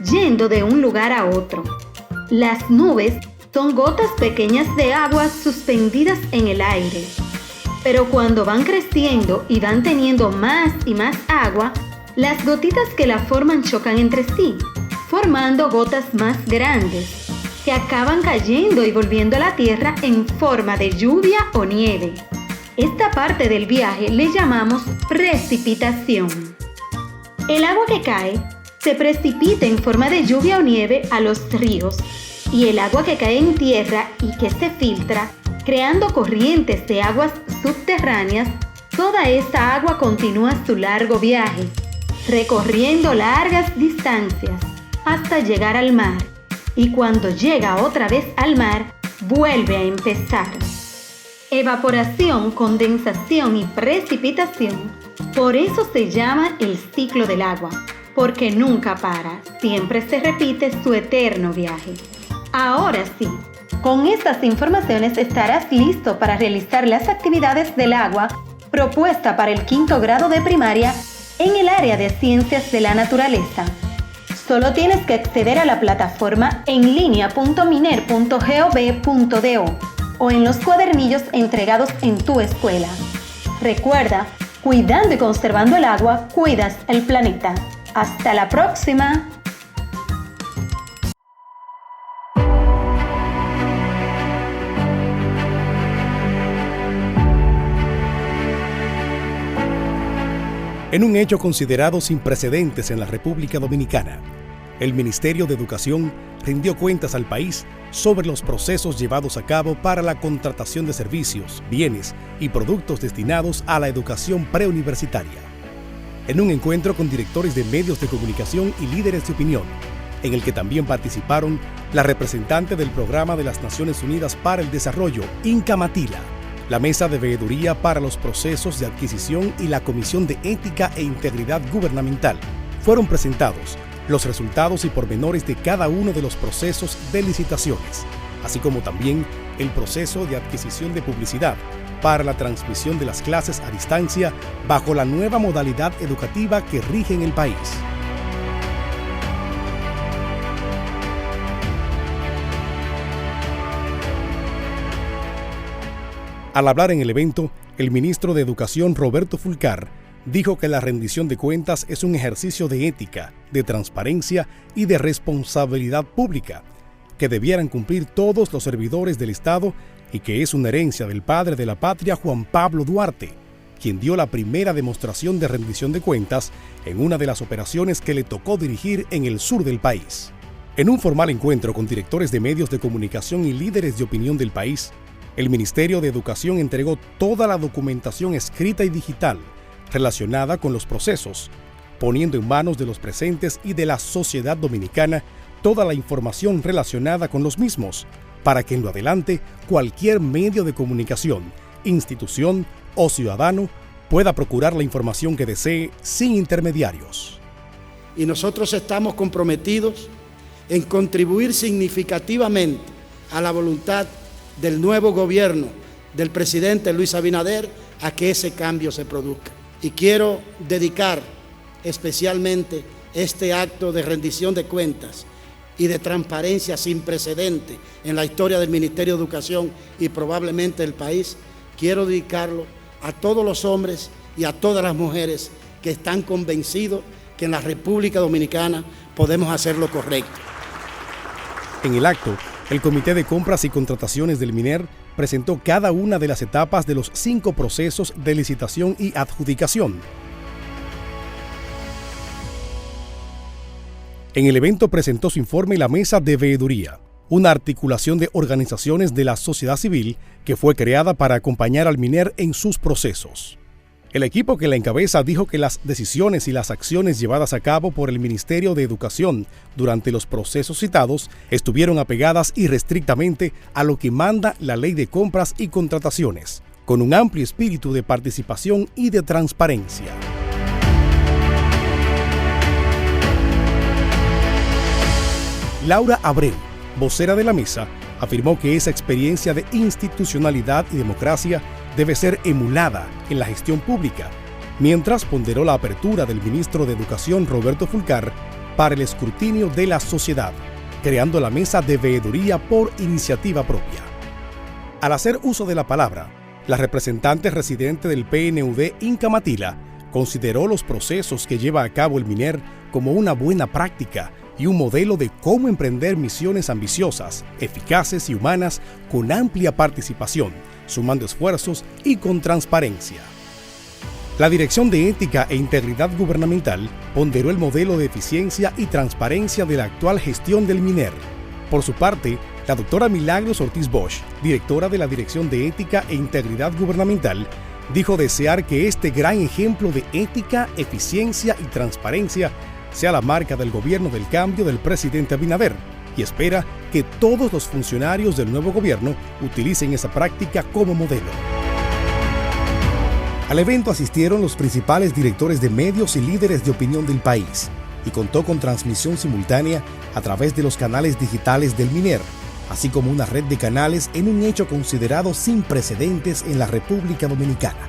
yendo de un lugar a otro. Las nubes son gotas pequeñas de agua suspendidas en el aire. Pero cuando van creciendo y van teniendo más y más agua, las gotitas que la forman chocan entre sí, formando gotas más grandes, que acaban cayendo y volviendo a la tierra en forma de lluvia o nieve. Esta parte del viaje le llamamos precipitación. El agua que cae se precipita en forma de lluvia o nieve a los ríos, y el agua que cae en tierra y que se filtra, creando corrientes de aguas subterráneas, Toda esta agua continúa su largo viaje, recorriendo largas distancias hasta llegar al mar, y cuando llega otra vez al mar, vuelve a empezar. Evaporación, condensación y precipitación. Por eso se llama el ciclo del agua, porque nunca para, siempre se repite su eterno viaje. Ahora sí, con estas informaciones estarás listo para realizar las actividades del agua propuesta para el 5º grado de primaria en el área de Ciencias de la Naturaleza. Solo tienes que acceder a la plataforma enlinea.miner.gov.do o en los cuadernillos entregados en tu escuela. Recuerda, cuidando y conservando el agua, cuidas el planeta. ¡Hasta la próxima! En un hecho considerado sin precedentes en la República Dominicana, el Ministerio de Educación rindió cuentas al país sobre los procesos llevados a cabo para la contratación de servicios, bienes y productos destinados a la educación preuniversitaria. En un encuentro con directores de medios de comunicación y líderes de opinión, en el que también participaron la representante del Programa de las Naciones Unidas para el Desarrollo, Incamatila, la Mesa de Veeduría para los Procesos de Adquisición y la Comisión de Ética e Integridad Gubernamental, fueron presentados los resultados y pormenores de cada uno de los procesos de licitaciones, así como también el proceso de adquisición de publicidad para la transmisión de las clases a distancia bajo la nueva modalidad educativa que rige en el país. Al hablar en el evento, el ministro de Educación, Roberto Fulcar, dijo que la rendición de cuentas es un ejercicio de ética, de transparencia y de responsabilidad pública, que debieran cumplir todos los servidores del Estado y que es una herencia del padre de la patria, Juan Pablo Duarte, quien dio la primera demostración de rendición de cuentas en una de las operaciones que le tocó dirigir en el sur del país. En un formal encuentro con directores de medios de comunicación y líderes de opinión del país, el Ministerio de Educación entregó toda la documentación escrita y digital relacionada con los procesos, poniendo en manos de los presentes y de la sociedad dominicana toda la información relacionada con los mismos, para que en lo adelante cualquier medio de comunicación, institución o ciudadano pueda procurar la información que desee sin intermediarios. Y nosotros estamos comprometidos en contribuir significativamente a la voluntad del nuevo gobierno del presidente Luis Abinader a que ese cambio se produzca. Y quiero dedicar especialmente este acto de rendición de cuentas y de transparencia sin precedente en la historia del Ministerio de Educación y probablemente del país, quiero dedicarlo a todos los hombres y a todas las mujeres que están convencidos que en la República Dominicana podemos hacer lo correcto. En el acto, el Comité de Compras y Contrataciones del MINER presentó cada una de las etapas de los 5 procesos de licitación y adjudicación. En el evento presentó su informe la Mesa de Veeduría, una articulación de organizaciones de la sociedad civil que fue creada para acompañar al MINER en sus procesos. El equipo que la encabeza dijo que las decisiones y las acciones llevadas a cabo por el Ministerio de Educación durante los procesos citados estuvieron apegadas irrestrictamente a lo que manda la Ley de Compras y Contrataciones, con un amplio espíritu de participación y de transparencia. Laura Abreu, vocera de la mesa, afirmó que esa experiencia de institucionalidad y democracia debe ser emulada en la gestión pública, mientras ponderó la apertura del ministro de Educación, Roberto Fulcar, para el escrutinio de la sociedad, creando la Mesa de Veeduría por iniciativa propia. Al hacer uso de la palabra, la representante residente del PNUD, Incamatila, consideró los procesos que lleva a cabo el MINER como una buena práctica y un modelo de cómo emprender misiones ambiciosas, eficaces y humanas con amplia participación, sumando esfuerzos y con transparencia. La Dirección de Ética e Integridad Gubernamental ponderó el modelo de eficiencia y transparencia de la actual gestión del MINER. Por su parte, la doctora Milagros Ortiz Bosch, directora de la Dirección de Ética e Integridad Gubernamental, Dijo desear que este gran ejemplo de ética, eficiencia y transparencia sea la marca del gobierno del cambio del presidente Abinader y espera que todos los funcionarios del nuevo gobierno utilicen esa práctica como modelo. Al evento asistieron los principales directores de medios y líderes de opinión del país y contó con transmisión simultánea a través de los canales digitales del MINER, así como una red de canales en un hecho considerado sin precedentes en la República Dominicana.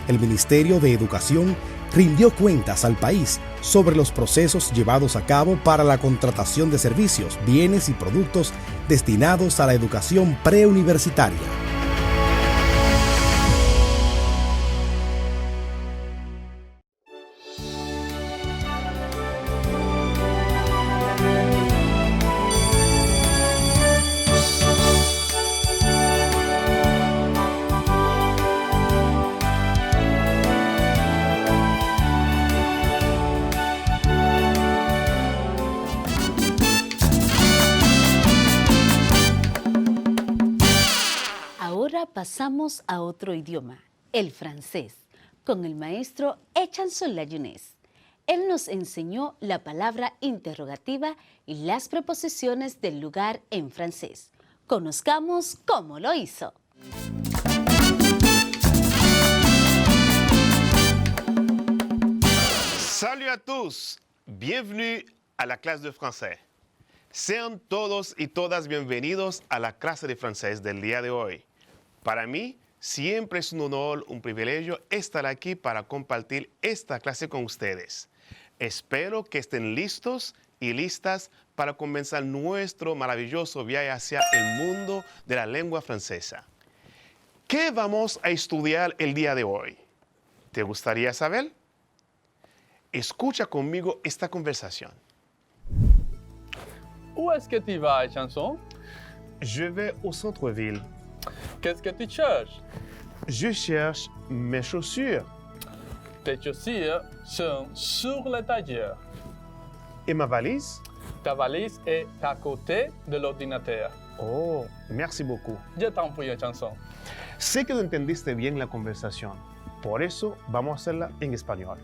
El Ministerio de Educación rindió cuentas al país sobre los procesos llevados a cabo para la contratación de servicios, bienes y productos destinados a la educación preuniversitaria. Pasamos a otro idioma, el francés, con el maestro Echanson Layunés. Él nos enseñó la palabra interrogativa y las preposiciones del lugar en francés. Conozcamos cómo lo hizo. Salut à tous, bienvenue à la clase de français. Sean todos y todas bienvenidos a la clase de francés del día de hoy. Para mí, siempre es un honor, un privilegio estar aquí para compartir esta clase con ustedes. Espero que estén listos y listas para comenzar nuestro maravilloso viaje hacia el mundo de la lengua francesa. ¿Qué vamos a estudiar el día de hoy? ¿Te gustaría saber? Escucha conmigo esta conversación. Où est-ce que tu vas, Chanson? Je vais au centre-ville. Qu'est-ce que tu cherches? Je cherche mes chaussures. Tes chaussures sont sur l'étagère. Et ma valise? Ta valise est à côté de l'ordinateur. Oh, merci beaucoup. Je t'en prie, Chanson. Sé que no entendiste bien la conversación, por eso vamos a hacerla en español.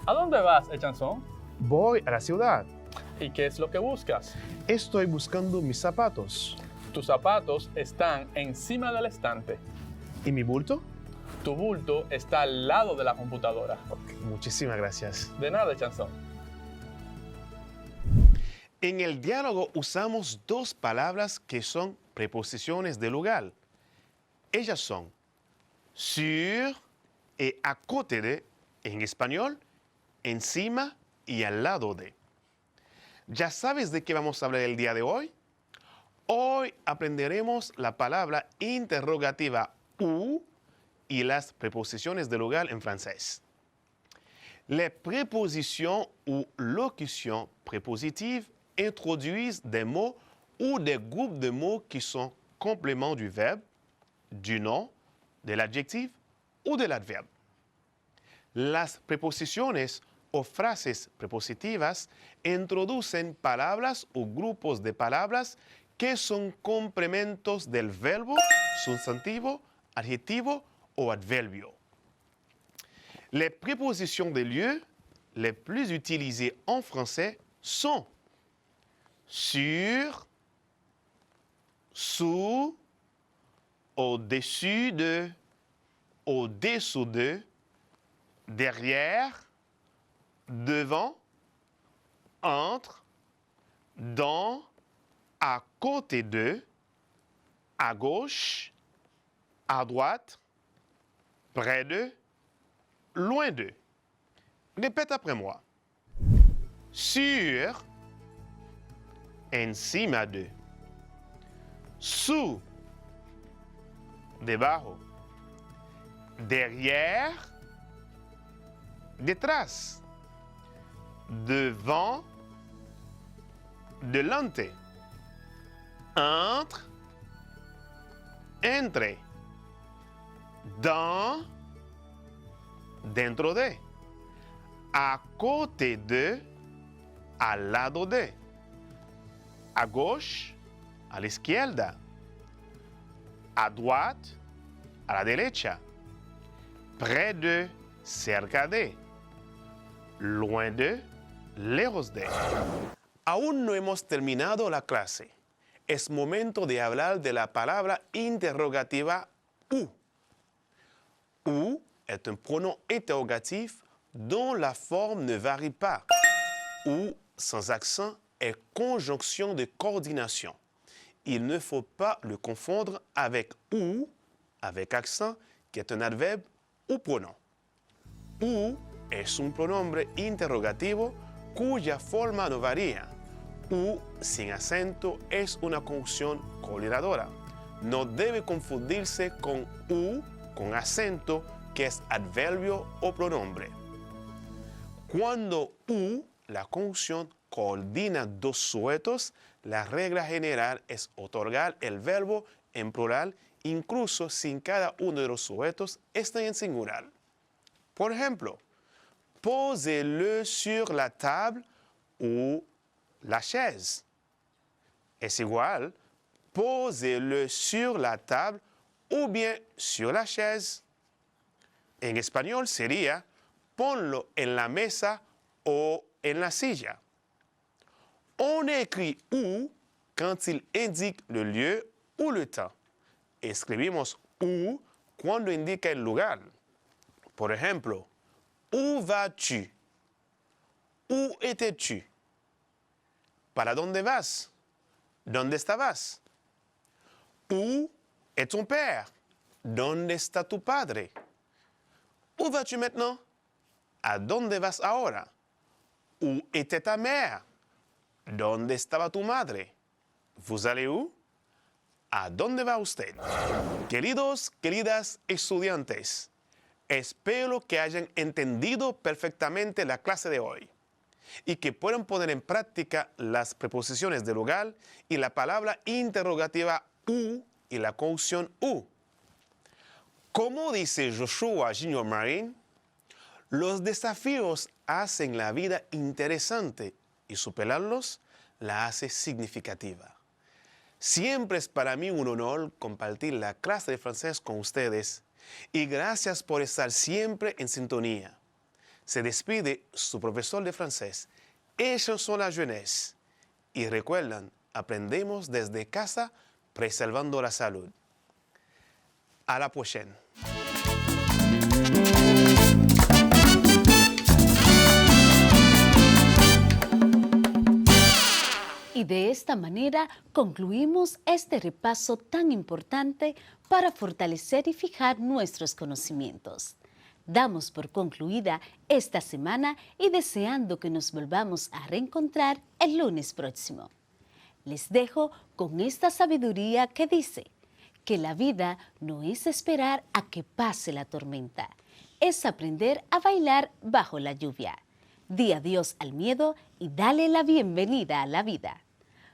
¿A dónde vas, Chanson? Voy a la ciudad. ¿Y qué es lo que buscas? Estoy buscando mis zapatos. Tus zapatos están encima del estante. ¿Y mi bulto? Tu bulto está al lado de la computadora. Muchísimas gracias. De nada, Chanson. En el diálogo usamos dos palabras que son preposiciones de lugar. Ellas son sur y à côté de, en español, encima y al lado de. ¿Ya sabes de qué vamos a hablar el día de hoy? Hoy aprenderemos la palabra interrogativa où y las preposiciones de lugar en francés. Les prépositions ou locutions prépositives introduisent des mots ou des groupes de mots qui sont compléments du verbe, du nom, de l'adjectif ou de l'adverbe. Las preposiciones o frases prepositivas introducen palabras o grupos de palabras que son complementos del verbo, sustantivo, adjetivo o adverbio. Les prépositions de lieu les plus utilisées en français sont sur, sous, au-dessus de, au-dessous de, derrière, devant, entre, dans, à côté de, à gauche, à droite, près de, loin de. Répète après moi. Sur, encima de. Sous, debajo. Derrière, detrás. Devant, delante. Entre, entre. Dans, dentro de. À côté de, al lado de. À gauche, a la izquierda. À droite, a la derecha. Près de, cerca de. Loin de, lejos de. Aún no hemos terminado la clase. Es momento de hablar de la palabra interrogativa où. Où est un pronom interrogatif dont la forme ne varie pas. Où, sans accent, est conjonction de coordination. Il ne faut pas le confondre avec où, avec accent, qui est un adverbe ou pronom. Où es un pronombre interrogativo cuya forma no varía. Où, sin acento, es una conjunción coordinadora. No debe confundirse con où, con acento, que es adverbio o pronombre. Cuando où, la conjunción coordina dos sujetos, la regla general es otorgar el verbo en plural, incluso sin cada uno de los sujetos esté en singular. Por ejemplo, posez-le sur la table ou la chaise. Es igual, posez-le sur la table ou bien sur la chaise. En español sería, ponlo en la mesa o en la silla. On écrit où quand il indique le lieu ou le temps. Escribimos où cuando indica el lugar. Por ejemplo, où vas-tu? Où étais-tu? ¿Para dónde vas? ¿Dónde estabas? Où est ton père? ¿Dónde está tu padre? Où vas-tu maintenant? ¿A dónde vas ahora? Où était ta mère? ¿Dónde estaba tu madre? ¿Vous allez où? ¿A dónde va usted? Queridos, queridas estudiantes, espero que hayan entendido perfectamente la clase de hoy y que puedan poner en práctica las preposiciones de lugar y la palabra interrogativa où y la conjunción où. Como dice Joshua Junior Marin, los desafíos hacen la vida interesante y superarlos la hace significativa. Siempre es para mí un honor compartir la clase de francés con ustedes y gracias por estar siempre en sintonía. Se despide su profesor de francés, ellos son la jeunesse. Y recuerdan, aprendemos desde casa preservando la salud. A la prochaine. Y de esta manera concluimos este repaso tan importante para fortalecer y fijar nuestros conocimientos. Damos por concluida esta semana y deseando que nos volvamos a reencontrar el lunes próximo. Les dejo con esta sabiduría que dice que la vida no es esperar a que pase la tormenta, es aprender a bailar bajo la lluvia. Di adiós al miedo y dale la bienvenida a la vida.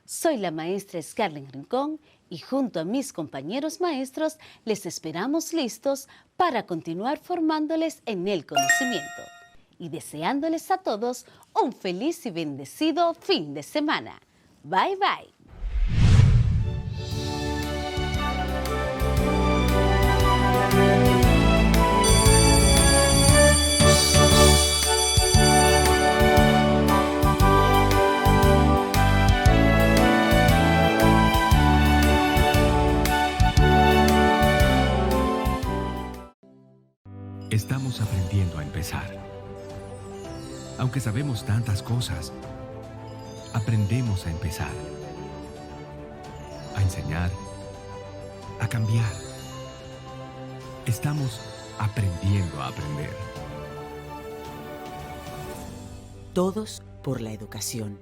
Soy la maestra Scarlett Rincón y junto a mis compañeros maestros les esperamos listos para continuar formándoles en el conocimiento y deseándoles a todos un feliz y bendecido fin de semana. Bye bye. Estamos aprendiendo a empezar. Aunque sabemos tantas cosas, aprendemos a empezar. A enseñar, a cambiar. Estamos aprendiendo a aprender. Todos por la educación.